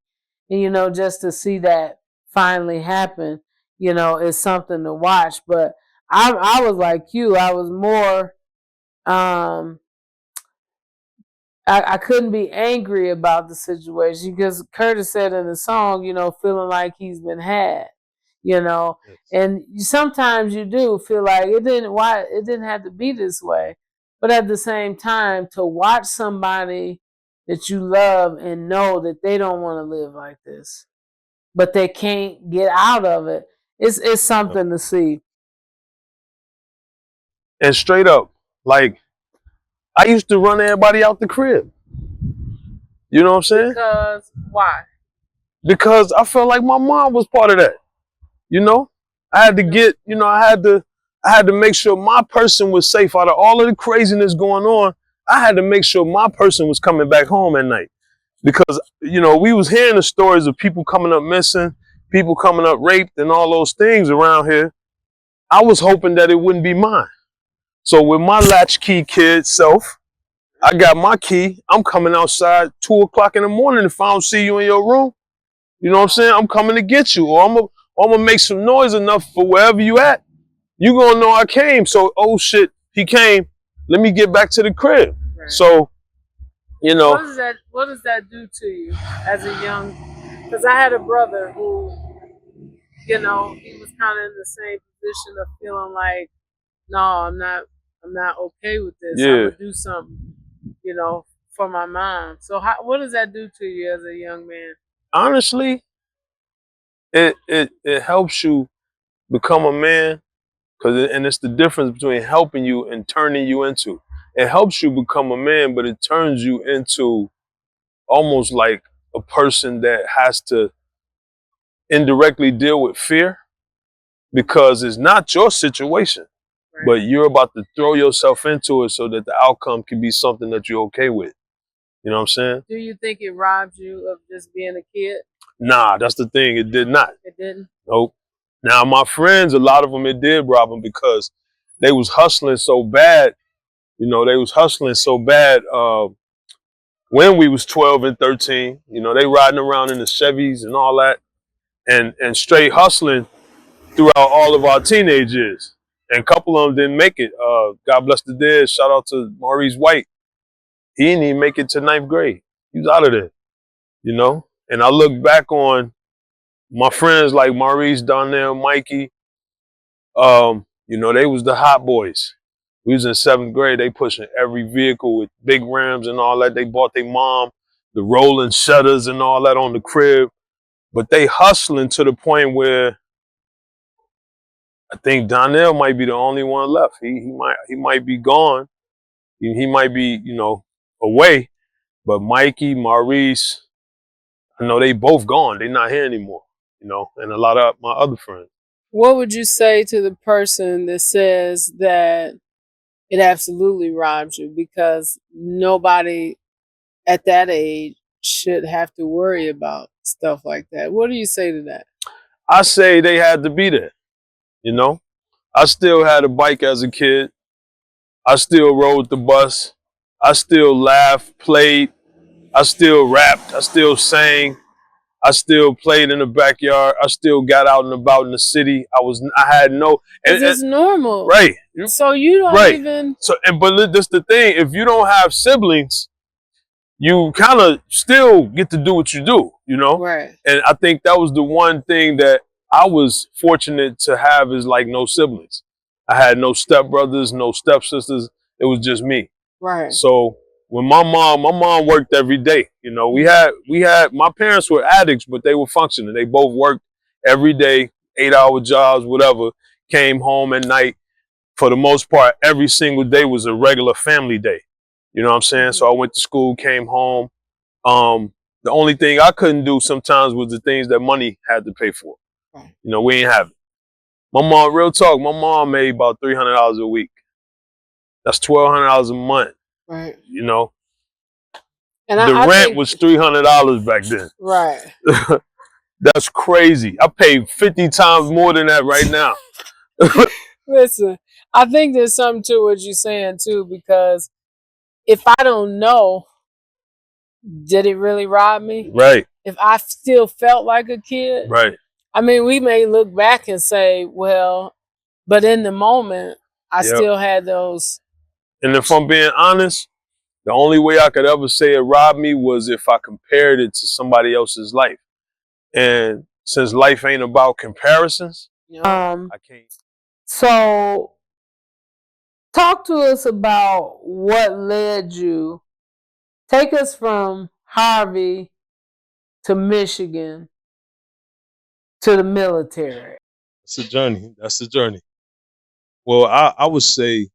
Speaker 2: And just to see that finally happen, is something to watch. But I was like you. I was more I couldn't be angry about the situation because Curtis said in the song, feeling like he's been had,
Speaker 4: Yes.
Speaker 2: and sometimes you do feel like it didn't have to be this way. But at the same time, to watch somebody that you love and know that they don't want to live like this, but they can't get out of it, it's something to see.
Speaker 3: And straight up, like, I used to run everybody out the crib. You know what I'm saying?
Speaker 2: Because why?
Speaker 3: Because I felt like my mom was part of that. I had to get, I had to make sure my person was safe out of all of the craziness going on. I had to make sure my person was coming back home at night. Because, we was hearing the stories of people coming up missing, people coming up raped and all those things around here. I was hoping that it wouldn't be mine. So with my latchkey kid self, I got my key. I'm coming outside 2 o'clock in the morning if I don't see you in your room. You know what I'm saying? I'm coming to get you, or I'm gonna make some noise enough for wherever you at. You gonna know I came. So, oh shit, he came. Let me get back to the crib. Right. So,
Speaker 2: What does that do to you as a young? Because I had a brother who, he was kind of in the same position of feeling like, no, I'm not okay with this.
Speaker 3: Yeah.
Speaker 2: I'm gonna do something, for my mom. So, what does that do to you as a young man?
Speaker 3: Honestly, it helps you become a man, and it's the difference between helping you and turning you into. It helps you become a man, but it turns you into almost like a person that has to indirectly deal with fear, because it's not your situation, right, but you're about to throw yourself into it so that the outcome can be something that you're okay with. You know what I'm saying?
Speaker 2: Do you think it robbed you of just being a kid?
Speaker 3: Nah, that's the thing. It did not.
Speaker 2: It didn't?
Speaker 3: Nope. Now, my friends, a lot of them, it did rob them because they was hustling so bad. They was hustling so bad when we was 12 and 13. They riding around in the Chevys and all that and straight hustling throughout all of our teenage years. And a couple of them didn't make it. God bless the dead. Shout out to Maurice White. He didn't even make it to 9th grade. He was out of there, And I look back on my friends like Maurice, Donnell, Mikey, You know, they was the hot boys. We was in 7th grade. They pushing every vehicle with big rims and all that. They bought their mom the rolling shutters and all that on the crib. But they hustling to the point where I think Donnell might be the only one left. He might be gone. He might be, you know, away. But Mikey, Maurice, I know they both gone. They not here anymore. You know, and a lot of my other friends.
Speaker 2: What would you say to the person that says that it absolutely robs you because nobody at that age should have to worry about stuff like that? What do you say to that?
Speaker 3: I say they had to be there. You know, I still had a bike as a kid. I still rode the bus. I still laughed, played. I still rapped. I still sang. I still played in the backyard. I still got out and about in the city. I had no.
Speaker 2: It's normal.
Speaker 3: Right.
Speaker 2: So you don't even.
Speaker 3: So, but that's the thing. If you don't have siblings, you kind of still get to do what you do, you know?
Speaker 2: Right.
Speaker 3: And I think that was the one thing that I was fortunate to have is like no siblings. I had no stepbrothers, no stepsisters. It was just me.
Speaker 2: Right.
Speaker 3: So when my mom worked every day. You know, we had my parents were addicts, but they were functioning. They both worked every day, 8-hour jobs, whatever, came home at night. For the most part, every single day was a regular family day. You know what I'm saying? So I went to school, came home. The only thing I couldn't do sometimes was the things that money had to pay for.
Speaker 2: Right.
Speaker 3: You know, we ain't have it. My mom, real talk, my mom made about $300 a week. That's $1,200 a month.
Speaker 2: Right.
Speaker 3: You know?
Speaker 2: And
Speaker 3: the rent was $300 back then.
Speaker 2: Right.
Speaker 3: That's crazy. I pay 50 times more than that right now.
Speaker 2: Listen, I think there's something to what you're saying too, because if I don't know, did it really rob me?
Speaker 3: Right.
Speaker 2: If I still felt like a kid,
Speaker 3: right.
Speaker 2: I mean, we may look back and say, well, but in the moment, I still had those.
Speaker 3: And if I'm being honest, the only way I could ever say it robbed me was if I compared it to somebody else's life. And since life ain't about comparisons, I can't.
Speaker 2: So talk to us about what led you. Take us from Harvey to Michigan to the military.
Speaker 4: It's a journey. That's the journey. Well, I would say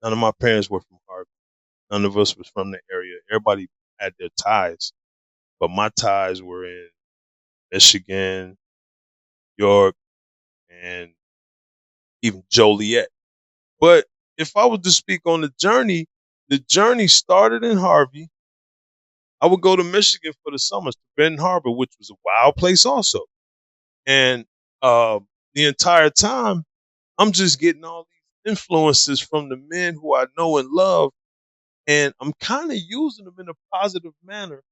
Speaker 4: none of my parents were from Harvey. None of us was from the area. Everybody had their ties, but my ties were in Michigan, York, and even Joliet. But if I was to speak on the journey started in Harvey. I would go to Michigan for the summers to Benton Harbor, which was a wild place also. And the entire time, I'm just getting all these influences from the men who I know and love, and I'm kind of using them in a positive manner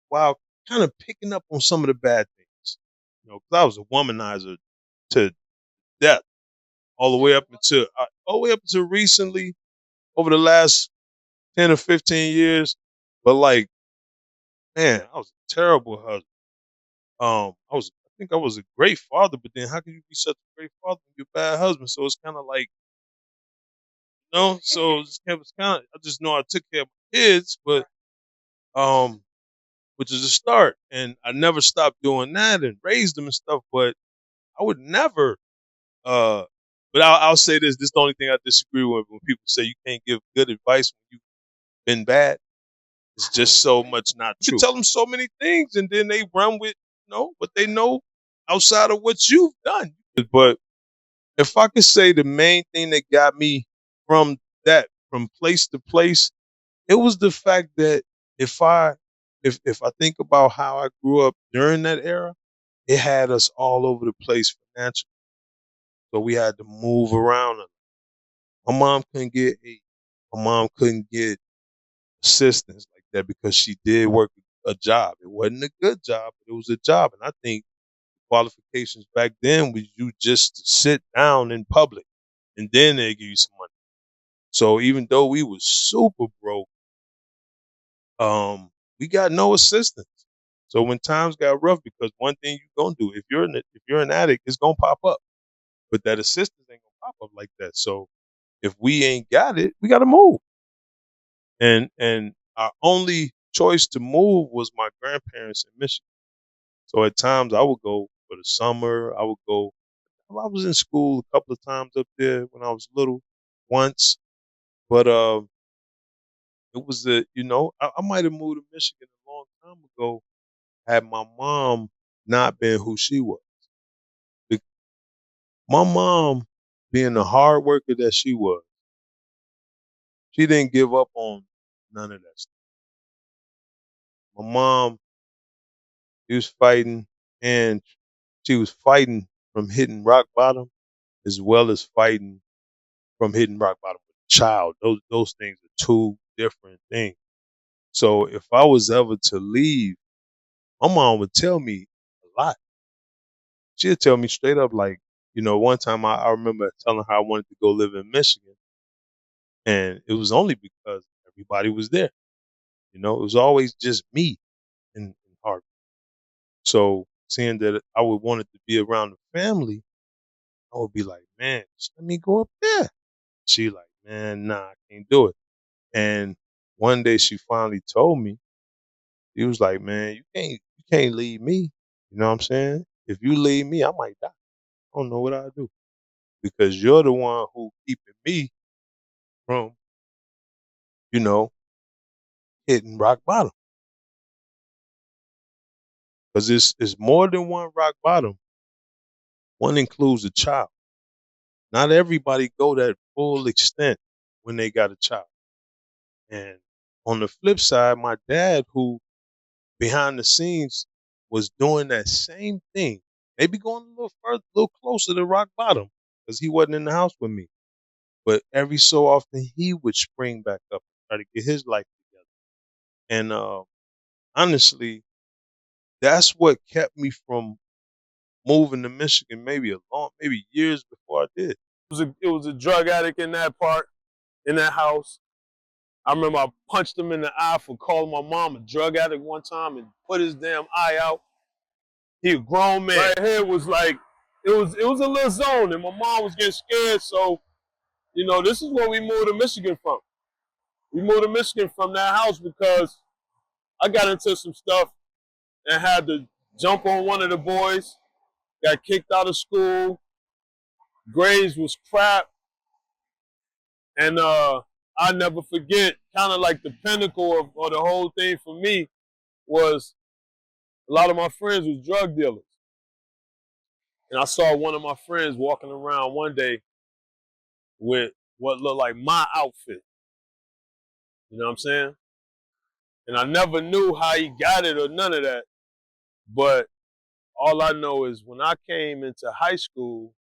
Speaker 4: while kind of picking up on some of the bad things. You know, because I was a womanizer to death, all the way up until recently, over the last 10 or 15 years. But like, man, I was a terrible husband. I think I was a great father, but then how can you be such a great father when you're a bad husband? So it's kind of like, so it's kind of, I just know I took care of my kids, but, which is a start. And I never stopped doing that and raised them and stuff, but I would never, but I'll say this is the only thing I disagree with when people say you can't give good advice when you've been bad. It's just so much not true. You tell them so many things and then they run with, what they know outside of what you've done. But if I could say the main thing that got me from place to place, it was the fact that if I think about how I grew up during that era, it had us all over the place financially. So we had to move around. My mom couldn't get aid. My mom couldn't get assistance like that because she did work a job. It wasn't a good job, but it was a job. And I think qualifications back then was you just sit down in public and then they give you some money. So even though we was super broke, we got no assistance. So when times got rough, because one thing you're gonna do, if you're an addict, it's gonna pop up. But that assistance ain't gonna pop up like that. So if we ain't got it, we got to move. And our only choice to move was my grandparents in Michigan. So at times I would go for the summer. I would go. I was in school a couple of times up there when I was little, once. But it was I might have moved to Michigan a long time ago had my mom not been who she was. My mom, being the hard worker that she was, she didn't give up on none of that stuff. My mom, she was fighting, and she was fighting from hitting rock bottom as well as fighting from hitting rock bottom with a child. Those things are two different things. So if I was ever to leave, my mom would tell me a lot. She'd tell me straight up, like, one time I remember telling her I wanted to go live in Michigan, and it was only because everybody was there. It was always just me in Harvey. So seeing that I would want it to be around the family, I would be like, man, just let me go up there. She like, man, nah, I can't do it. And one day she finally told me, he was like, man, you can't leave me. You know what I'm saying? If you leave me, I might die. I don't know what I'll do. Because you're the one who keeping me from, you know, hitting rock bottom. Because it's more than one rock bottom. One includes a child. Not everybody go that full extent when they got a child. And on the flip side, my dad, who behind the scenes was doing that same thing, maybe going a little further, a little closer to rock bottom, because he wasn't in the house with me. But every so often, he would spring back up and try to get his life together. And honestly, that's what kept me from moving to Michigan maybe years before I did.
Speaker 3: It was a drug addict in that house. I remember I punched him in the eye for calling my mom a drug addict one time and put his damn eye out. He a grown man. Right here was like, it was a little zone, and my mom was getting scared. So, this is where we moved to Michigan from. We moved to Michigan from that house because I got into some stuff and had to jump on one of the boys. Got kicked out of school. Grades was crap. And I never forget, kind of like the pinnacle of the whole thing for me was a lot of my friends was drug dealers. And I saw one of my friends walking around one day with what looked like my outfit. You know what I'm saying? And I never knew how he got it or none of that. But all I know is when I came into high school,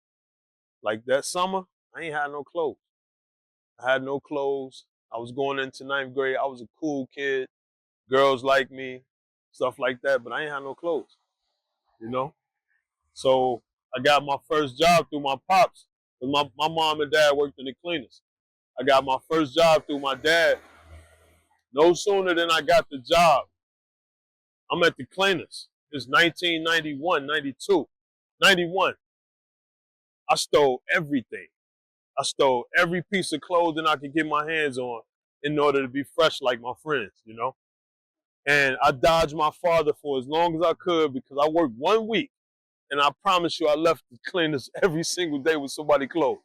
Speaker 3: like that summer, I ain't had no clothes. I had no clothes. I was going into ninth grade. I was a cool kid. Girls like me, stuff like that, but I ain't had no clothes, you know? So I got my first job through my pops, because my mom and dad worked in the cleaners. I got my first job through my dad. No sooner than I got the job, I'm at the cleaners. It's 1991, 92, 91. I stole everything. I stole every piece of clothing I could get my hands on in order to be fresh like my friends, And I dodged my father for as long as I could because I worked 1 week, and I promise you I left the cleaners every single day with somebody's clothes.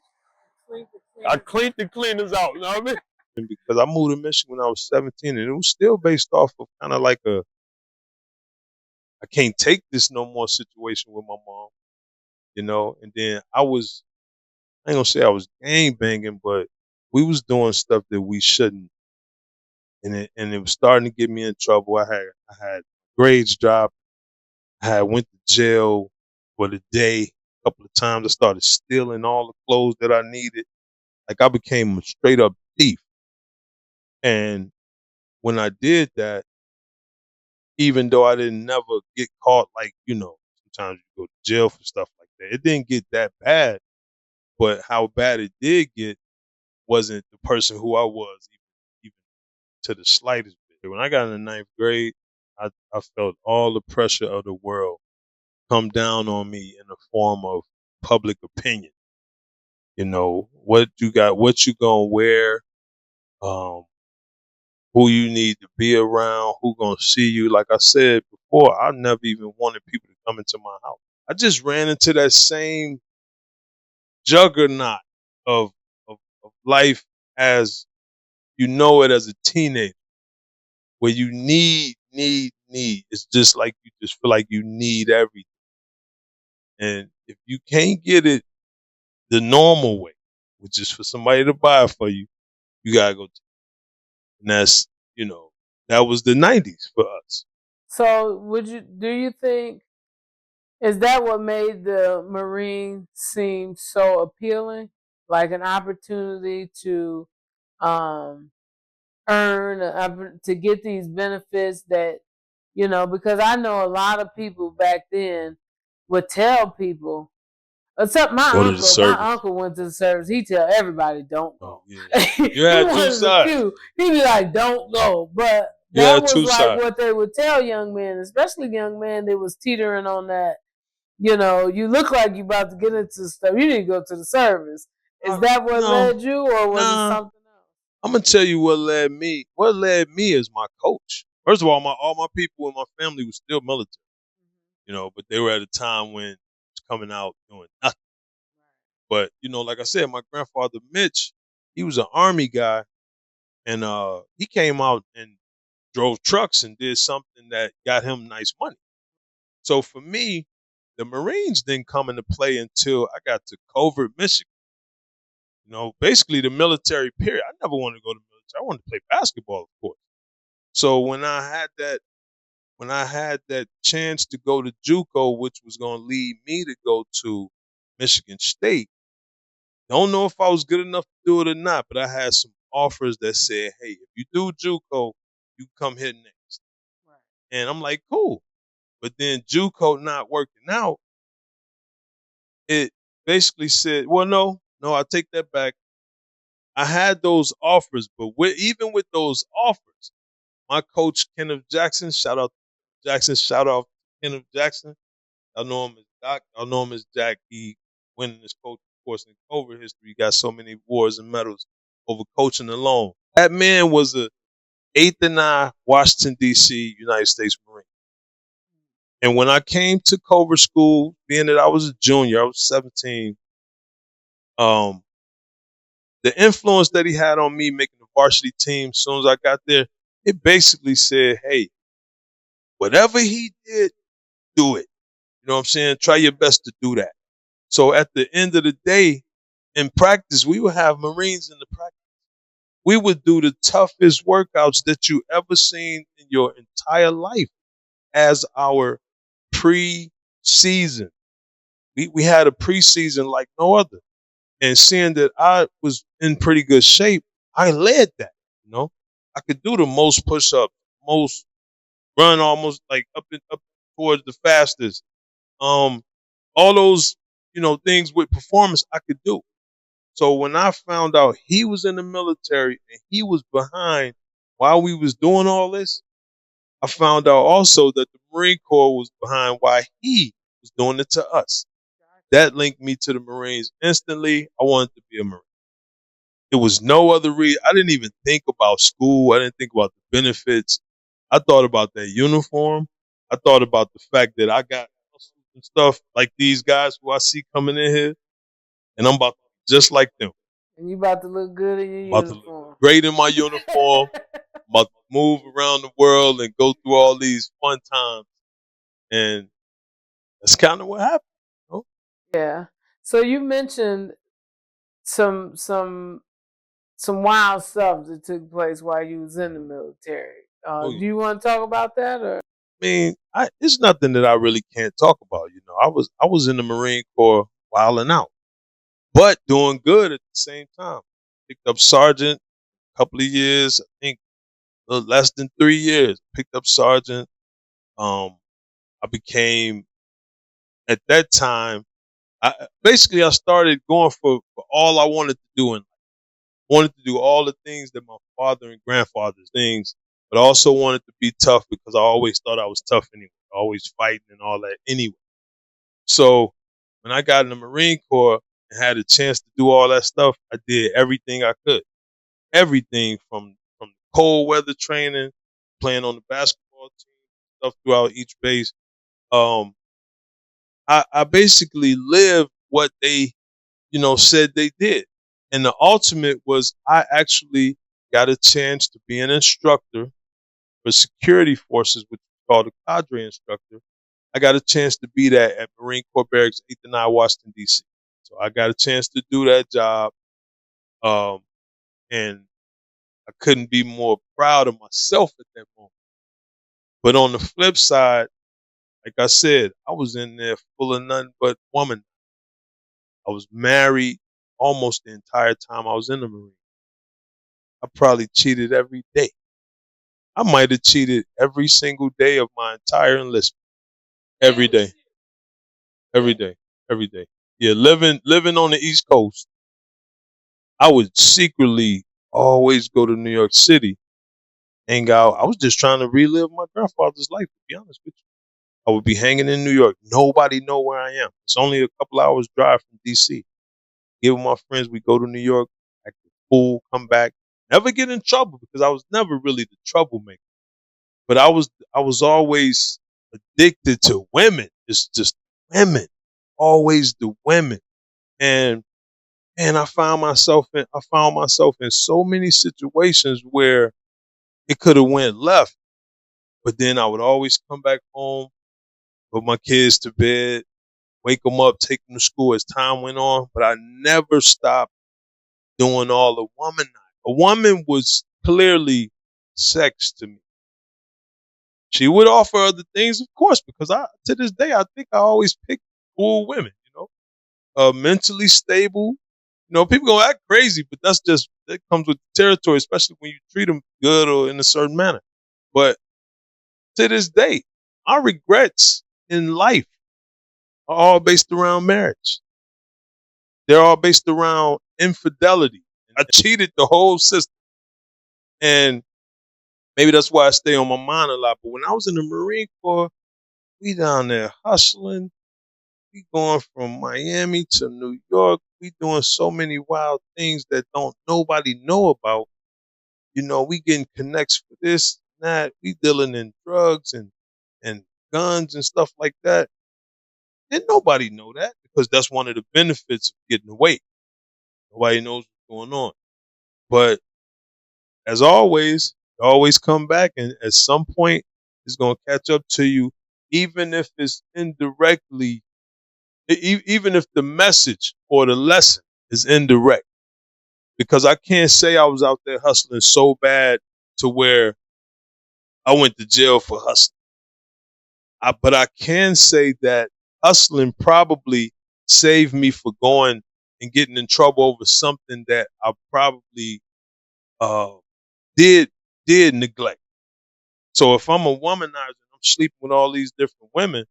Speaker 3: I cleaned the cleaners out, you know what I mean?
Speaker 4: And because I moved to Michigan when I was 17, and it was still based off of kind of like I can't take this no more situation with my mom, And then I ain't gonna say I was gang banging, but we was doing stuff that we shouldn't, and it was starting to get me in trouble. I had grades dropped. I had went to jail for the day a couple of times. I started stealing all the clothes that I needed. Like I became a straight up thief. And when I did that, even though I didn't never get caught, like, sometimes you go to jail for stuff like that. It didn't get that bad, but how bad it did get wasn't the person who I was, even to the slightest bit. When I got in the ninth grade, I felt all the pressure of the world come down on me in the form of public opinion. what you got, what you gonna wear, um, who you need to be around, who gonna see you. Like I said before, I never even wanted people to come into my house. I just ran into that same juggernaut of of life as it as a teenager, where you need. It's just like you just feel like you need everything. And if you can't get it the normal way, which is for somebody to buy it for you, you gotta go. And that's, that was the 90s for us.
Speaker 2: So do you think, is that what made the Marine seem so appealing? Like an opportunity to um, to get these benefits that, because I know a lot of people back then would tell people, except
Speaker 4: Go to the
Speaker 2: my
Speaker 4: service.
Speaker 2: uncle went to the service. He tell everybody don't
Speaker 4: Oh,
Speaker 2: go.
Speaker 4: yeah. You
Speaker 2: He
Speaker 4: had
Speaker 2: one
Speaker 4: two
Speaker 2: of the
Speaker 4: sides.
Speaker 2: few. He'd be like, don't go. But
Speaker 4: You
Speaker 2: that
Speaker 4: had
Speaker 2: was
Speaker 4: two
Speaker 2: like
Speaker 4: sides.
Speaker 2: what they would tell young men, especially young men that was teetering on that. You look like you about to get into stuff. You need to go to the service. Is that what
Speaker 4: No,
Speaker 2: led you, or was it
Speaker 4: nah.
Speaker 2: something else?
Speaker 4: I'm gonna tell you what led me. What led me is my coach. First of all my people in my family was still military, but they were at a time when it was coming out doing nothing. But like I said, my grandfather Mitch, he was an army guy, and he came out and drove trucks and did something that got him nice money. So for me, the Marines didn't come into play until I got to Covert, Michigan. Basically the military period. I never wanted to go to the military. I wanted to play basketball, of course. So when I had that chance to go to JUCO, which was going to lead me to go to Michigan State, don't know if I was good enough to do it or not, but I had some offers that said, "Hey, if you do JUCO, you come here next."
Speaker 2: Right.
Speaker 4: And I'm like, "Cool." But then JUCO not working out, it basically said, "Well, no, I take that back. I had those offers, but even with those offers, my coach Kenneth Jackson, shout out Kenneth Jackson. I know him as Doc. I know him as Jack. He winning his coach, of course, in over history. He got so many awards and medals over coaching alone. That man was a 8th and I Washington D.C. United States Marine. And when I came to Covert School, being that I was a junior, I was 17. Um, the influence that he had on me making the varsity team, as soon as I got there, it basically said, "Hey, whatever he did, do it." You know what I'm saying? Try your best to do that. So at the end of the day, in practice, we would have Marines in the practice. We would do the toughest workouts that you ever seen in your entire life as our pre-season. We had a preseason like no other. And seeing that I was in pretty good shape, I led that. I could do the most push-ups, most run, almost like up towards the fastest. All those things with performance I could do. So when I found out he was in the military and he was behind while we was doing all this, I found out also that the Marine Corps was behind why he was doing it to us. That linked me to the Marines instantly. I wanted to be a Marine. It was no other reason. I didn't even think about school. I didn't think about the benefits. I thought about that uniform. I thought about the fact that I got and stuff like these guys who I see coming in here, and I'm about to be just like them.
Speaker 2: And you about to look good in your
Speaker 4: I'm about to look
Speaker 2: uniform.
Speaker 4: great in my uniform. I'm about to move around the world and go through all these fun times, and that's kind of what happened.
Speaker 2: Yeah. So you mentioned some some some wild stuff that took place while you was in the military.
Speaker 4: Oh
Speaker 2: Do
Speaker 4: yeah.
Speaker 2: you want to talk about that, or?
Speaker 4: I mean, it's nothing that I really can't talk about. I was in the Marine Corps wilding out, but doing good at the same time. Picked up sergeant a couple of years, I think less than 3 years. Picked up sergeant. Um, I became at that time. I started going for all I wanted to do and wanted to do all the things that my father and grandfather's things, but I also wanted to be tough because I always thought I was tough anyway, always fighting and all that anyway. So when I got in the Marine Corps, and had a chance to do all that stuff, I did everything I could. Everything from cold weather training, playing on the basketball team, stuff throughout each base. Um, I basically lived what they, said they did. And the ultimate was I actually got a chance to be an instructor for security forces, which is called a cadre instructor. I got a chance to be that at Marine Corps Barracks 8th and I, Washington, D.C. So I got a chance to do that job. Um, and I couldn't be more proud of myself at that moment. But on the flip side, like I said, I was in there full of nothing but woman. I was married almost the entire time I was in the Marine. I probably cheated every day. I might have cheated every single day of my entire enlistment. Every day. Every day. Every day. Yeah, living on the East Coast, I would secretly always go to New York City, hang out. I was just trying to relive my grandfather's life, to be honest with you. I would be hanging in New York. Nobody know where I am. It's only a couple hours drive from DC. Get with my friends, we go to New York, act the fool, come back. Never get in trouble because I was never really the troublemaker. But I was always addicted to women. It's just women. Always the women. And I found myself in so many situations where it could have went left. But then I would always come back home, put my kids to bed, wake them up, take them to school as time went on. But I never stopped doing all the woman. A woman was clearly sex to me. She would offer other things, of course, because to this day, I think I always pick cool women, mentally stable. People gonna act crazy, but that comes with the territory, especially when you treat them good or in a certain manner. But to this day, my regrets in life are all based around marriage. They're all based around infidelity. I cheated the whole system. And maybe that's why I stay on my mind a lot. But when I was in the Marine Corps, we down there hustling. We going from Miami to New York. We doing so many wild things that don't nobody know about. We getting connects for this, that. We dealing in drugs and guns and stuff like that. Didn't nobody know that because that's one of the benefits of getting away. Nobody knows what's going on. But as always, you always come back, and at some point, it's going to catch up to you, even if it's indirectly, even if the message or the lesson is indirect. Because I can't say I was out there hustling so bad to where I went to jail for hustling. But I can say that hustling probably saved me for going and getting in trouble over something that I probably uh, did neglect. So if I'm a womanizer, I'm sleeping with all these different women.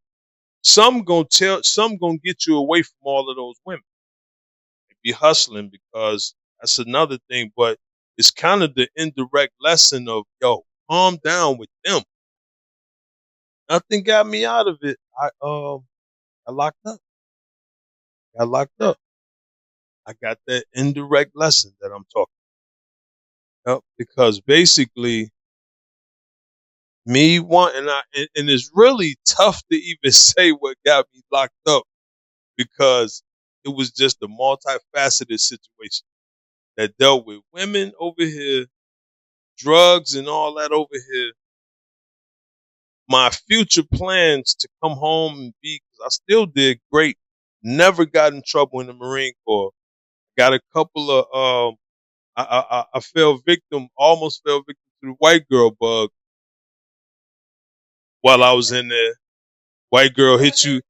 Speaker 4: Some gonna get you away from all of those women. Be hustling because that's another thing, but it's kind of the indirect lesson of calm down with them. Nothing got me out of it. I locked up. Got locked up. I got that indirect lesson that I'm talking about. Because basically me wanting and it's really tough to even say what got me locked up because it was just a multifaceted situation that dealt with women over here, drugs and all that over here. My future plans to come home and because I still did great. Never got in trouble in the Marine Corps. Got a couple of, I almost fell victim to the white girl bug while I was in there. White girl hit you.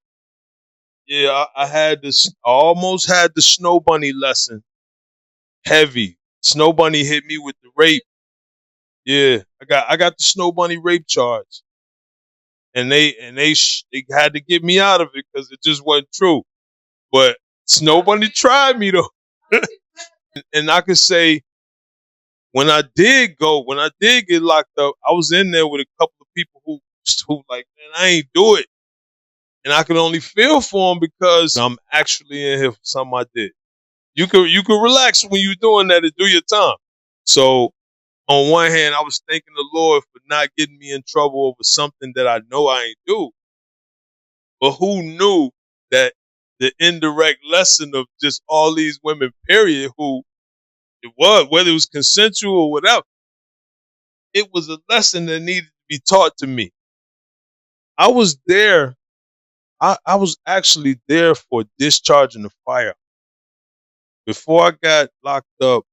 Speaker 4: Yeah, I almost had the snow bunny lesson. Heavy. Snow bunny hit me with the rape. Yeah, I got the snow bunny rape charge. And they had to get me out of it because it just wasn't true. But Snow Bunny tried me though. And I could say when I did get locked up, I was in there with a couple of people who like, man, I ain't do it. And I can only feel for him because I'm actually in here for something I did. You could relax when you're doing that and do your time. So on one hand, I was thanking the Lord for not getting me in trouble over something that I know I ain't do. But who knew that the indirect lesson of just all these women, period, who it was, whether it was consensual or whatever, it was a lesson that needed to be taught to me. I was there. I was actually there for discharging the fire. Before I got locked up,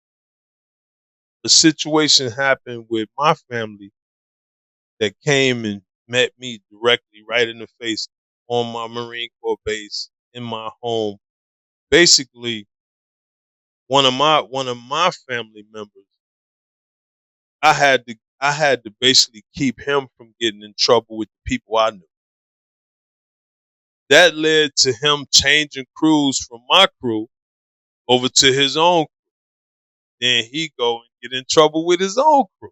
Speaker 4: a situation happened with my family that came and met me directly right in the face on my Marine Corps base in my home. Basically, one of my family members, I had to basically keep him from getting in trouble with the people I knew. That led to him changing crews from my crew over to his own crew. Then he go and get in trouble with his own crew.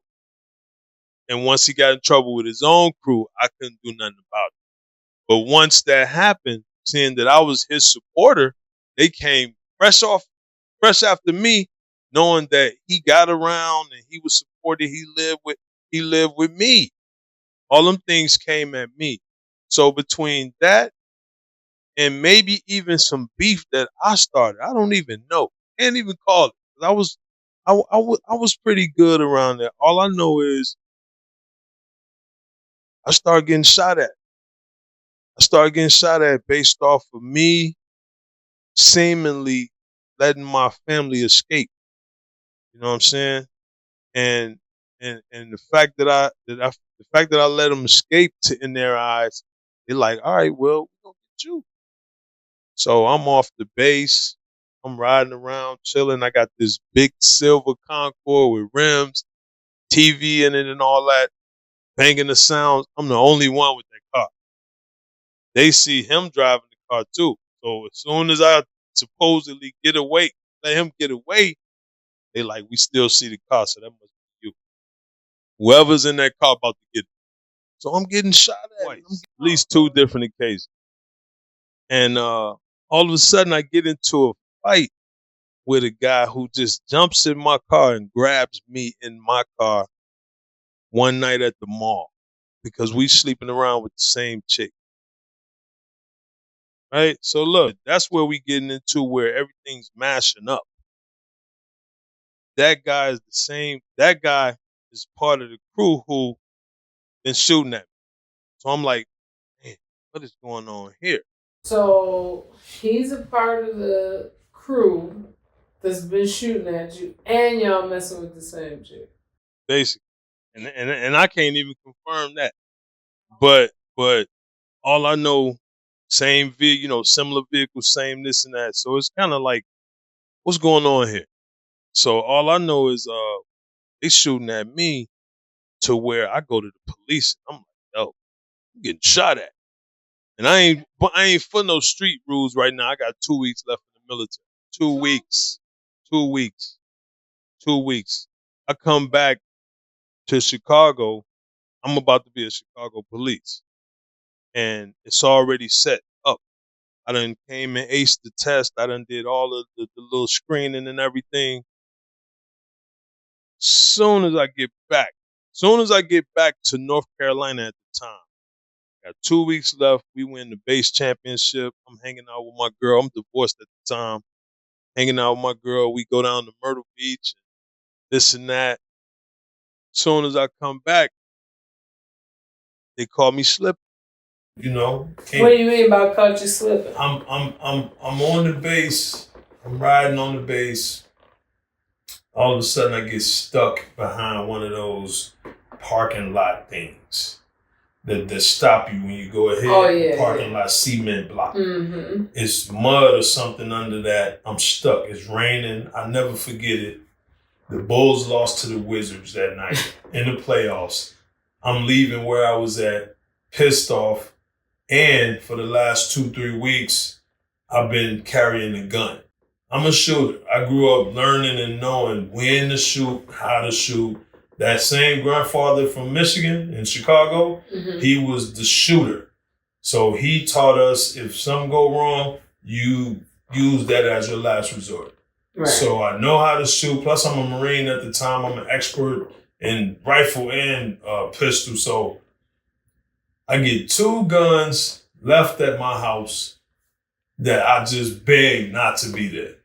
Speaker 4: And once he got in trouble with his own crew, I couldn't do nothing about it. But once that happened, seeing that I was his supporter, they came fresh after me, knowing that he got around and he was supported. He lived with me. All them things came at me. So between that and maybe even some beef that I started, I don't even know. Can't even call it. I was pretty good around there. All I know is I started getting shot at. I started getting shot at based off of me seemingly letting my family escape. You know what I'm saying? And the fact that I let them escape in their eyes, they're like, all right, well, we're gonna get you. So I'm off the base. I'm riding around, chilling. I got this big silver Concord with rims, TV in it and all that, banging the sounds. I'm the only one with that car. They see him driving the car too. So as soon as I supposedly get away, let him get away, they like, we still see the car, so that must be you. Whoever's in that car about to get it. So I'm getting shot at. At least 2 different occasions. And all of a sudden I get into a fight with a guy who just jumps in my car and grabs me in my car one night at the mall because we sleeping around with the same chick. Right? So look, that's where we getting into where everything's mashing up. That guy is the same. That guy is part of the crew who been shooting at me. So I'm like, man, what is going on here?
Speaker 2: So he's a part of the crew that's been shooting at you, and y'all messing with the same chick.
Speaker 4: Basically. And I can't even confirm that. But all I know, same similar vehicles, same this and that. So it's kind of like, what's going on here? So all I know is they shooting at me to where I go to the police. I'm like, yo, I'm getting shot at. And I ain't for no street rules right now. I got 2 weeks left in the military. 2 weeks. 2 weeks. 2 weeks. I come back to Chicago. I'm about to be a Chicago police. And it's already set up. I done came and aced the test. I done did all of the little screening and everything. Soon as I get back to North Carolina at the time, got 2 weeks left. We win the base championship. I'm hanging out with my girl. I'm divorced at the time. Hanging out with my girl. We go down to Myrtle Beach, this and that. Soon as I come back, they call me slipping.
Speaker 2: What do you mean by caught you slipping?
Speaker 3: I'm on the base. I'm riding on the base. All of a sudden, I get stuck behind one of those parking lot things that stop you when you go ahead.
Speaker 2: Oh, yeah,
Speaker 3: parking lot cement block.
Speaker 2: Mm-hmm.
Speaker 3: It's mud or something under that. I'm stuck. It's raining. I never forget it. The Bulls lost to the Wizards that night in the playoffs. I'm leaving where I was at, pissed off. And for the last 2-3 weeks, I've been carrying a gun. I'm a shooter. I grew up learning and knowing when to shoot, how to shoot. That same grandfather from Michigan in Chicago, he was the shooter. So he taught us if something go wrong, you use that as your last resort.
Speaker 2: Right.
Speaker 3: So I know how to shoot. Plus, I'm a Marine at the time. I'm an expert in rifle and pistol. So I get 2 guns left at my house that I just begged not to be there.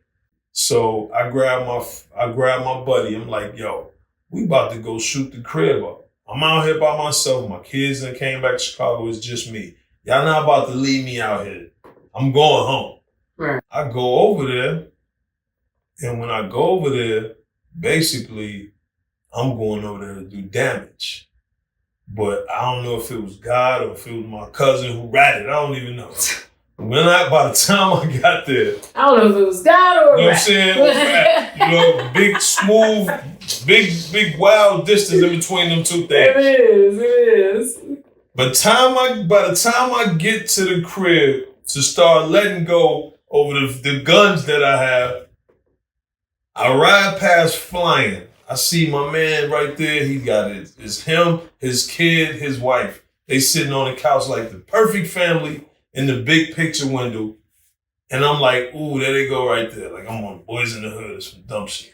Speaker 3: So I grab my buddy. I'm like, yo, we about to go shoot the crib up. I'm out here by myself. My kids done came back to Chicago. It's just me. Y'all not about to leave me out here. I'm going home.
Speaker 2: Right.
Speaker 3: I go over there. And when I go over there, basically, I'm going over there to do damage. But I don't know if it was God or if it was my cousin who ratted. I don't even know. By the time I got there,
Speaker 2: I don't know if it was God or
Speaker 3: you know what I'm saying? Or rat. You know, big, smooth, big, wild distance in between them two things.
Speaker 2: It is.
Speaker 3: By the time I get to the crib to start letting go over the guns that I have, I ride past flying. I see my man right there. He got it. It's him, his kid, his wife. They sitting on the couch like the perfect family in the big picture window. And I'm like, ooh, there they go right there. Like I'm on Boys in the Hood or some dumb shit.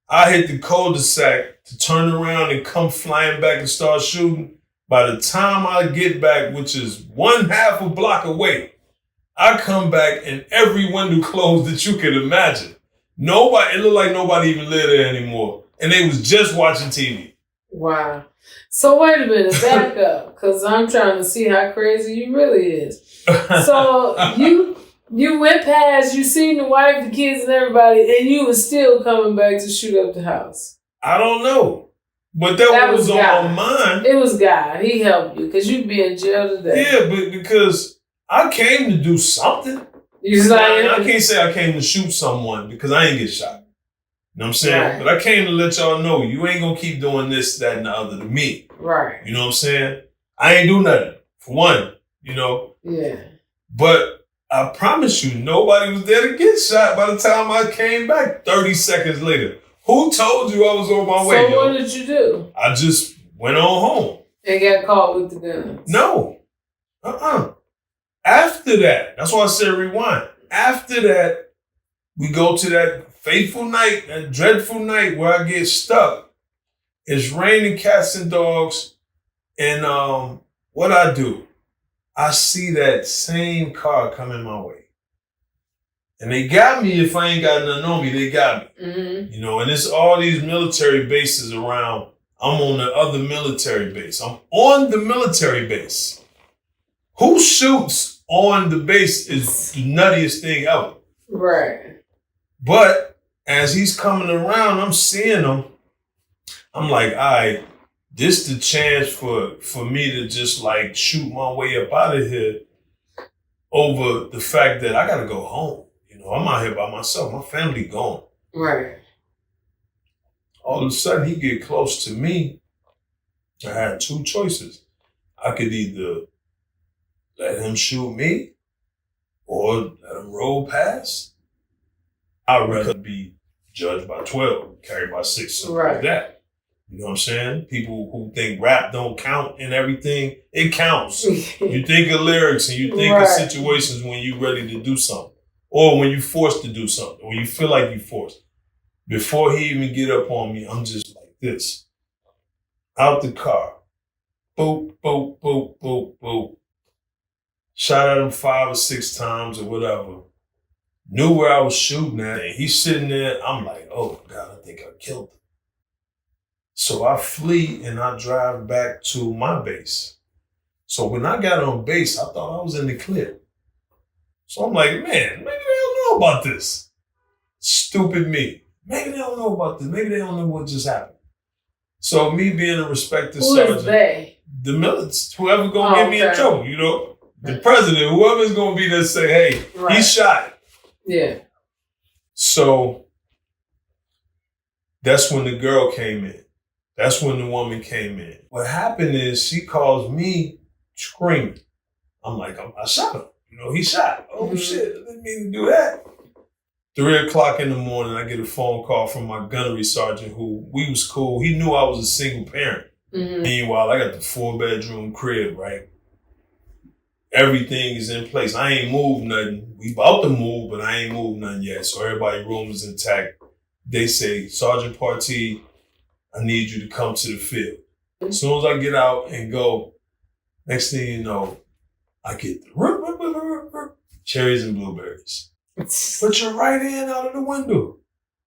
Speaker 3: I hit the cul-de-sac to turn around and come flying back and start shooting. By the time I get back, which is 1/2 a block away, I come back and every window closed that you could imagine. It looked like nobody even lived there anymore. And they was just watching TV.
Speaker 2: Wow. So wait a minute, back up, because I'm trying to see how crazy you really is. So you went past, you seen the wife, the kids, and everybody, and you was still coming back to shoot up the house. I
Speaker 3: don't know. But that was on my mind.
Speaker 2: It was God. He helped you, because you'd be in jail today.
Speaker 3: Yeah, but because I came to do something. I can't say I came to shoot someone because I ain't get shot. You know what I'm saying? Right. But I came to let y'all know you ain't gonna keep doing this, that, and the other to me.
Speaker 2: Right.
Speaker 3: You know what I'm saying? I ain't do nothing. For one, you know?
Speaker 2: Yeah.
Speaker 3: But I promise you, nobody was there to get shot by the time I came back 30 seconds later. Who told you I was on my way?
Speaker 2: So what did you do?
Speaker 3: I just went on home.
Speaker 2: And got caught with the guns?
Speaker 3: No. After that, that's why I said rewind. After that, we go to that fateful night, that dreadful night where I get stuck. It's raining cats and dogs. And what I do, I see that same car coming my way. And they got me if I ain't got nothing on me, they got me. Mm-hmm. You know, and it's all these military bases around. I'm on the other military base. I'm on the military base. Who shoots on the base is the nuttiest thing ever.
Speaker 2: Right.
Speaker 3: But as he's coming around, I'm seeing him. I'm like, all right, this the chance for me to just like shoot my way up out of here over the fact that I got to go home. You know, I'm out here by myself. My family gone.
Speaker 2: Right.
Speaker 3: All of a sudden, he get close to me. I had 2 choices. I could either let him shoot me or let him roll past. I'd rather be judged by 12, carried by 6, something like that. You know what I'm saying? People who think rap don't count and everything, it counts. You think of lyrics and you think of situations when you're ready to do something or when you're forced to do something or you feel like you're forced. Before he even get up on me, I'm just like this. Out the car. Boop, boop, boop, boop, boop. Shot at him 5 or 6 times or whatever. Knew where I was shooting at. And he's sitting there. I'm like, oh, God, I think I killed him. So I flee and I drive back to my base. So when I got on base, I thought I was in the clear. So I'm like, man, maybe they don't know about this. Stupid me. Maybe they don't know about this. Maybe they don't know what just happened. So me being a respected sergeant.
Speaker 2: Who is they?
Speaker 3: The military. Whoever gonna get me in trouble, you know? The president, whoever's gonna be there say, hey, he shot.
Speaker 2: Yeah.
Speaker 3: So that's when the girl came in. That's when the woman came in. What happened is she calls me screaming. I'm like, I shot him. You know, he shot. Oh shit, I didn't mean to do that. 3 o'clock in the morning, I get a phone call from my gunnery sergeant who, we was cool. He knew I was a single parent. Mm-hmm. Meanwhile, I got the 4-bedroom crib, right?
Speaker 4: everything is in place. I ain't moved nothing. We about to move, but I ain't moved nothing yet. So everybody's room is intact. They say, Sergeant Partee, I need you to come to the field. As soon as I get out and go, next thing you know, I get cherries and blueberries. Put your right hand out of the window.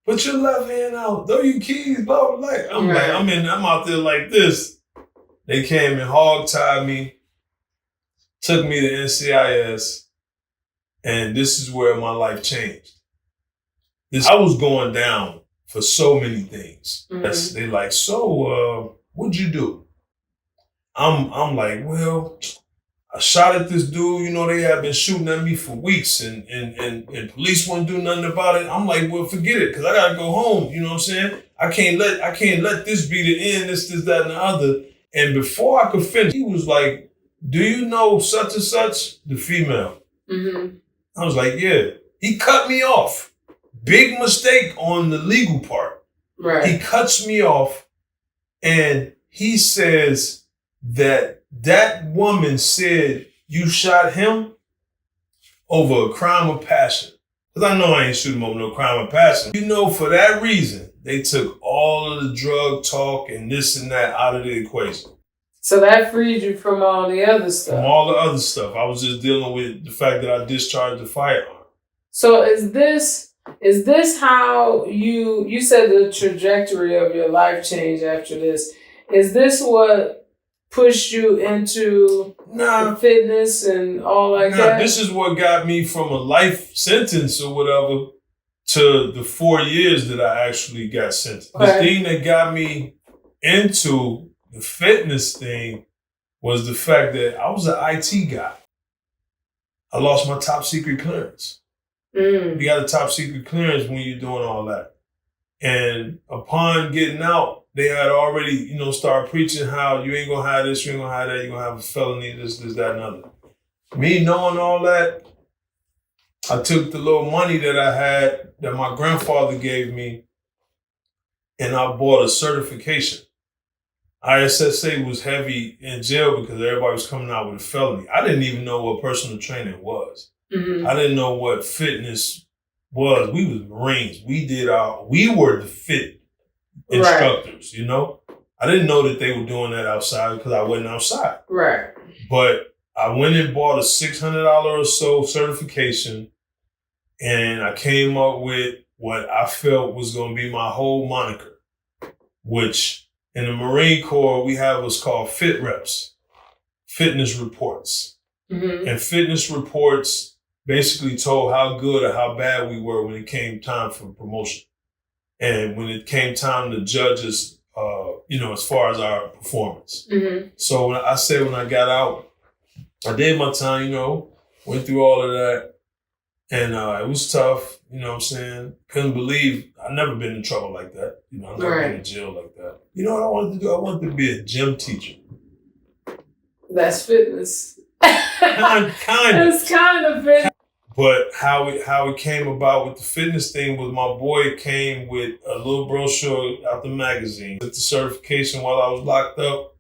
Speaker 4: Put your left hand out. Throw your keys, blah, blah, blah. I'm out there like this. They came and hog-tied me, took me to NCIS, and this is where my life changed. I was going down for so many things. Mm-hmm. They like, so what'd you do? I'm like, well, I shot at this dude. You know, they had been shooting at me for weeks, and police wouldn't do nothing about it. I'm like, well, forget it, because I gotta go home. You know what I'm saying? I can't let this be the end. This, that, and the other. And before I could finish, he was like, do you know such and such? The female. Mm-hmm. I was like, yeah. He cut me off. Big mistake on the legal part. Right. He cuts me off, and he says that woman said you shot him over a crime of passion. Because I know I ain't shooting him over no crime of passion. You know, for that reason, they took all of the drug talk and this and that out of the equation.
Speaker 2: So that freed you from all the other stuff?
Speaker 4: From all the other stuff. I was just dealing with the fact that I discharged the firearm.
Speaker 2: So is this how you said the trajectory of your life changed after this? Is this what pushed you into fitness and all like that?
Speaker 4: This is what got me from a life sentence or whatever to the 4 years that I actually got sentenced. Okay. The thing that got me into the fitness thing was the fact that I was an IT guy. I lost my top secret clearance. You got a top secret clearance when you're doing all that. And upon getting out, they had already, started preaching how you ain't gonna have this, you ain't gonna have that, you're gonna have a felony, this, that, and other. Me knowing all that, I took the little money that I had, that my grandfather gave me, and I bought a certification. ISSA was heavy in jail because everybody was coming out with a felony. I didn't even know what personal training was. Mm-hmm. I didn't know what fitness was. We was Marines. We were the fit instructors, I didn't know that they were doing that outside because I wasn't outside. Right. But I went and bought a $600 or so certification, and I came up with what I felt was going to be my whole moniker, which in the Marine Corps, we have what's called fit reps, fitness reports. Mm-hmm. And fitness reports basically told how good or how bad we were when it came time for promotion. And when it came time to judge us, as far as our performance. Mm-hmm. So when I got out, I did my time, went through all of that. And it was tough, you know what I'm saying? Couldn't believe I'd never been in trouble like that. I've never been in jail like that. You know what I wanted to do? I wanted to be a gym teacher.
Speaker 2: That's fitness.
Speaker 4: Kind of.
Speaker 2: It's kind of fitness.
Speaker 4: But how it came about with the fitness thing was my boy came with a little brochure out the magazine. Took the certification while I was locked up,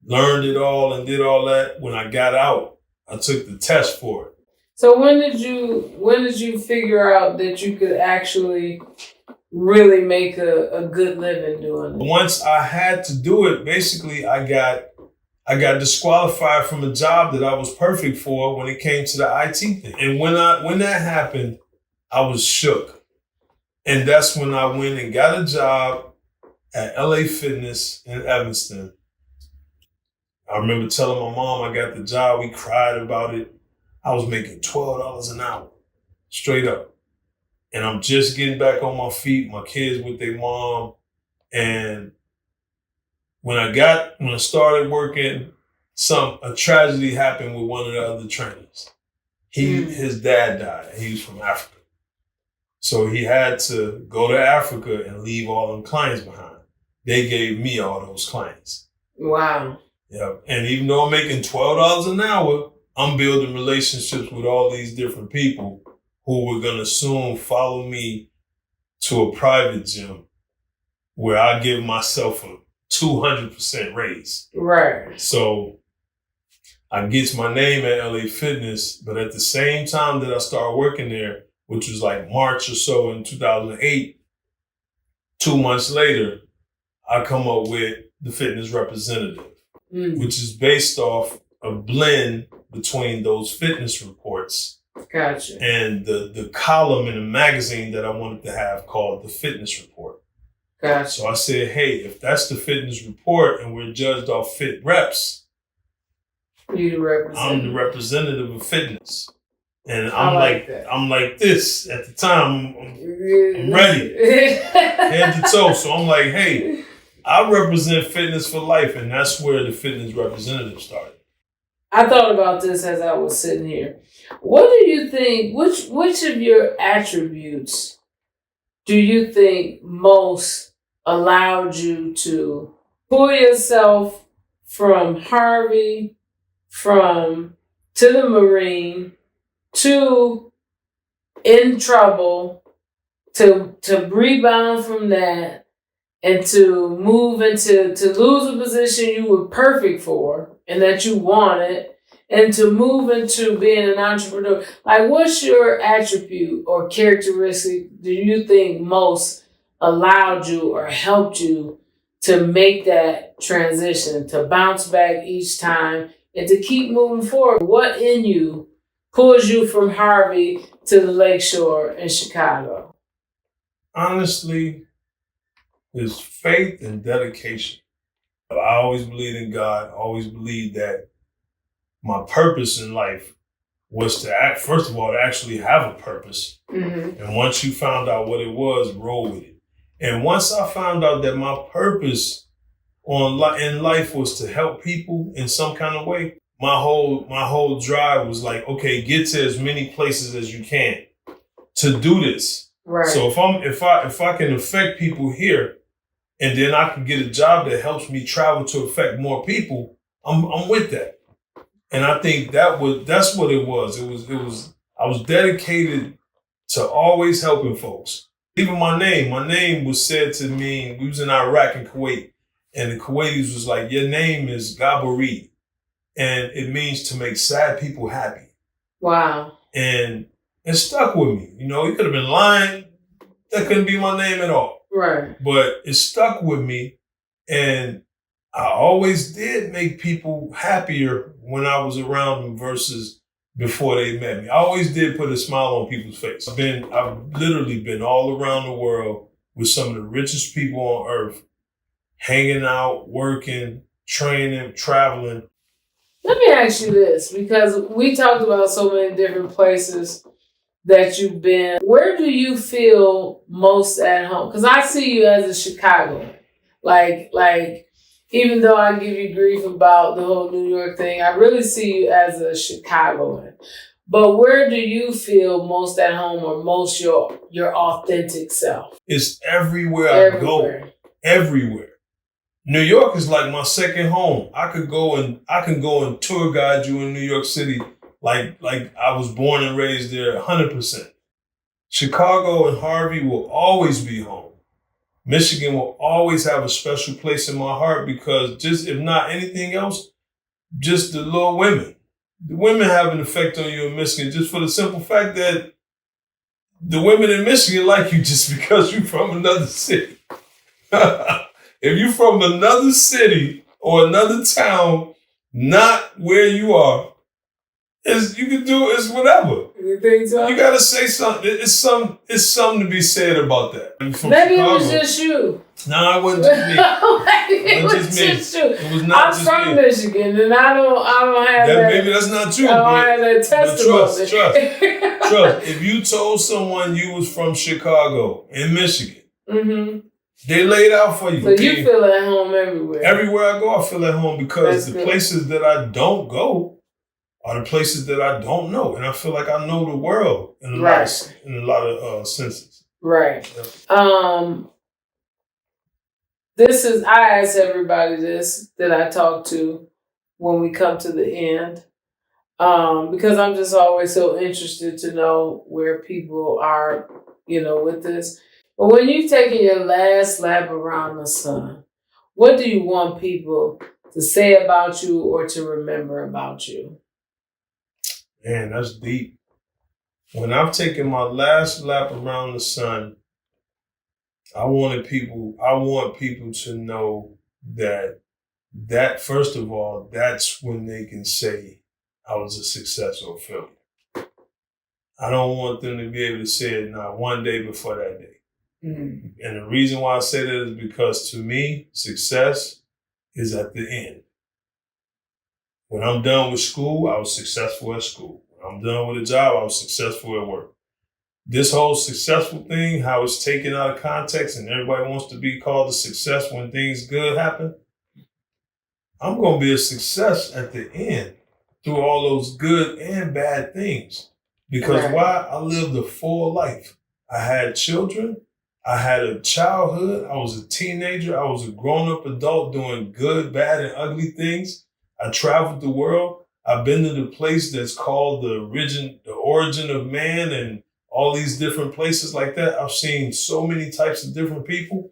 Speaker 4: learned it all and did all that. When I got out, I took the test for it.
Speaker 2: So when did you figure out that you could actually really make a good living doing it?
Speaker 4: Once I had to do it, basically I got disqualified from a job that I was perfect for when it came to the IT thing. And when that happened, I was shook. And that's when I went and got a job at LA Fitness in Evanston. I remember telling my mom I got the job. We cried about it. I was making $12 an hour, straight up. And I'm just getting back on my feet, my kids with their mom. And when I started working, a tragedy happened with one of the other trainers. His dad died. He was from Africa. So he had to go to Africa and leave all them clients behind. They gave me all those clients.
Speaker 2: Wow.
Speaker 4: Yeah. And even though I'm making $12 an hour, I'm building relationships with all these different people who were going to soon follow me to a private gym where I give myself a 200% raise.
Speaker 2: Right.
Speaker 4: So
Speaker 3: I gets my name at LA Fitness, but at the same time that I started working there, which was like March or so in 2008, 2 months later, I come up with the fitness representative, which is based off a blend between those fitness reports.
Speaker 2: Gotcha.
Speaker 3: And the column in a magazine that I wanted to have called the Fitness Report.
Speaker 2: Gotcha.
Speaker 3: So I said, hey, if that's the fitness report and we're judged off fit reps,
Speaker 2: you the representative.
Speaker 3: I'm the representative of fitness. And
Speaker 2: I'm
Speaker 3: like this at the time. I'm ready, head to toe. So I'm like, hey, I represent fitness for life, and that's where the fitness representative started.
Speaker 2: I thought about this as I was sitting here. What do you think? Which of your attributes do you think most allowed you to pull yourself from Harvey, to the Marine, to in trouble, to rebound from that, and to move into, to lose a position you were perfect for and that you wanted, and to move into being an entrepreneur? Like, what's your attribute or characteristic do you think most allowed you or helped you to make that transition, to bounce back each time and to keep moving forward? What in you pulls you from Harvey to the Lakeshore in Chicago?
Speaker 3: Honestly, is faith and dedication. I always believed in God. I always believed that my purpose in life was to act, first of all, to actually have a purpose. Mm-hmm. And once you found out what it was, roll with it. And once I found out that my purpose in life was to help people in some kind of way, my whole drive was like, okay, get to as many places as you can to do this.
Speaker 2: Right.
Speaker 3: So if I can affect people here, and then I can get a job that helps me travel to affect more people, I'm with that. And I think that's what it was. It was I was dedicated to always helping folks. Even my name was said to me, we was in Iraq and Kuwait, and the Kuwaitis was like, your name is Gabori, and it means to make sad people happy.
Speaker 2: Wow.
Speaker 3: And it stuck with me. You know, it could have been lying. That couldn't be my name at all.
Speaker 2: Right.
Speaker 3: But it stuck with me, and I always did make people happier when I was around them versus before they met me. I always did put a smile on people's face. I've literally been all around the world with some of the richest people on earth, hanging out, working, training, traveling.
Speaker 2: Let me ask you this, because we talked about so many different places that you've been. Where do you feel most at home? Because I see you as a Chicagoan. Like, even though I give you grief about the whole New York thing, I really see you as a Chicagoan. But where do you feel most at home, or most your authentic self?
Speaker 3: It's everywhere I go. Everywhere. New York is like my second home. I can go and tour guide you in New York City like I was born and raised there 100%. Chicago and Harvey will always be home. Michigan will always have a special place in my heart because just, if not anything else, just the little women. The women have an effect on you in Michigan just for the simple fact that the women in Michigan like you just because you're from another city. If you're from another city or another town, not where you are, you can do it's whatever.
Speaker 2: You think so?
Speaker 3: You gotta say something. It's something to be said about that.
Speaker 2: Maybe
Speaker 3: Chicago.
Speaker 2: It was just you.
Speaker 3: No, it wasn't just me.
Speaker 2: It was just you.
Speaker 3: It was not just me.
Speaker 2: I'm from Michigan, and I don't have that.
Speaker 3: Maybe that's not true.
Speaker 2: I don't have that testimony.
Speaker 3: Trust. If you told someone you was from Chicago in Michigan, mm-hmm. They laid out for you.
Speaker 2: So you feel at home everywhere.
Speaker 3: Everywhere I go, I feel at home because places that I don't go are the places that I don't know, and I feel like I know the world in a lot of senses.
Speaker 2: Right.
Speaker 3: Yeah.
Speaker 2: I ask everybody this that I talk to when we come to the end, because I'm just always so interested to know where people are, with this. But when you've taken your last lap around the sun, what do you want people to say about you or to remember about you?
Speaker 3: Man, that's deep. When I've taken my last lap around the sun, I want people to know that first of all, that's when they can say I was a success or a failure. I don't want them to be able to say it not one day before that day. Mm-hmm. And the reason why I say that is because to me, success is at the end. When I'm done with school, I was successful at school. When I'm done with a job, I was successful at work. This whole successful thing, how it's taken out of context and everybody wants to be called a success when things good happen, I'm going to be a success at the end through all those good and bad things. Because why? I lived a full life. I had children. I had a childhood. I was a teenager. I was a grown-up adult doing good, bad, and ugly things. I traveled the world. I've been to the place that's called the origin of man and all these different places like that. I've seen so many types of different people.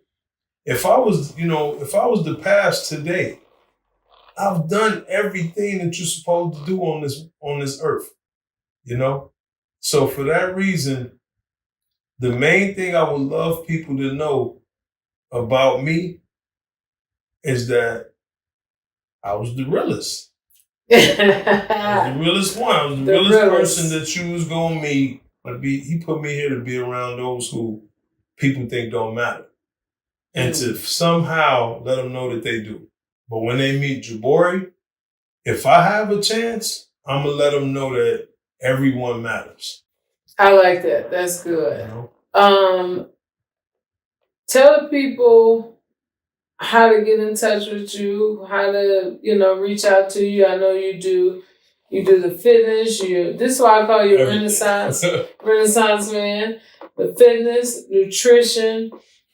Speaker 3: If I was the past today, I've done everything that you're supposed to do on this earth, you know? So for that reason, the main thing I would love people to know about me is that I was the realest. I was the realest one. I was the realest person that you was going to meet. He put me here to be around those who people think don't matter. And to somehow let them know that they do. But when they meet Gabori, if I have a chance, I'm going to let them know that everyone matters.
Speaker 2: I like that. That's good.
Speaker 3: You know?
Speaker 2: Tell the people how to get in touch with you, how to, reach out to you. I know you do the fitness. This is why I call you Renaissance man. The fitness, nutrition.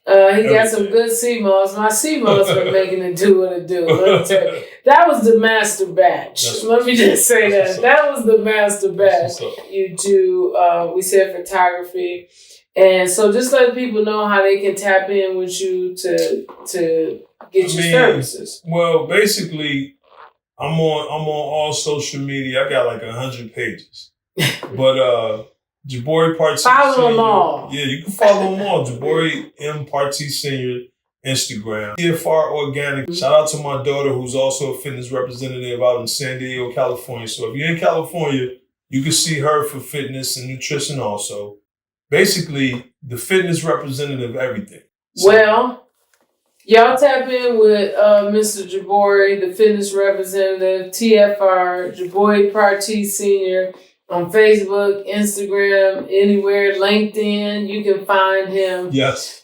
Speaker 2: He got some good sea moss. My sea moss been making it do what it do. Let me tell you. That was the master batch. Let me just say that. That was the master batch. You do, we said photography. And so just let people know how they can tap in with you to get your services.
Speaker 3: Well, basically, I'm on all social media. I got like 100 pages. But Gabori Partee Sr.
Speaker 2: Follow them all.
Speaker 3: Yeah, you can follow them all. Gabori Partee Sr. Instagram. CFR Organic. Mm-hmm. Shout out to my daughter who's also a fitness representative out in San Diego, California. So if you're in California, you can see her for fitness and nutrition also. Basically, the fitness representative, everything. So,
Speaker 2: well, y'all tap in with Mr. Gabori, the fitness representative, TFR, Gabori Partee Sr. on Facebook, Instagram, anywhere, LinkedIn. You can find him.
Speaker 3: Yes.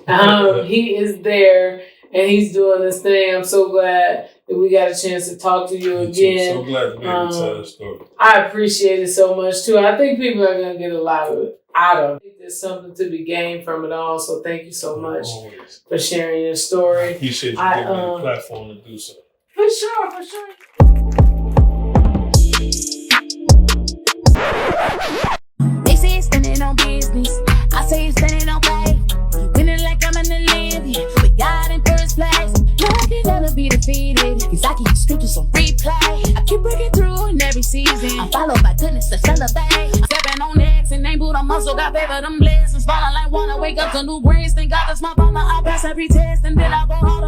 Speaker 2: He is there and he's doing this thing. I'm so glad that we got a chance to talk to you again.
Speaker 3: So glad to be able to tell the story.
Speaker 2: I appreciate it so much too. I think people are going to get a lot of it out of it. I think there's something to be gained from it all. So thank you so much for sharing your story.
Speaker 3: I appreciate you giving me the platform to do so.
Speaker 2: For sure.
Speaker 5: They say it's spending on business. I say it's spending on pay. Winning like I'm in the Olympics. With God in first place. No, I can never be defeated. Cause I keep scriptures on replay. I keep breaking through in every season. I'm followed by goodness to celebrate. I'm stepping on necks and ain't boot on muscle. Got favor, them blessings falling like wanna wake up to new grace. Thank God that's my father. I pass every test and then I go harder.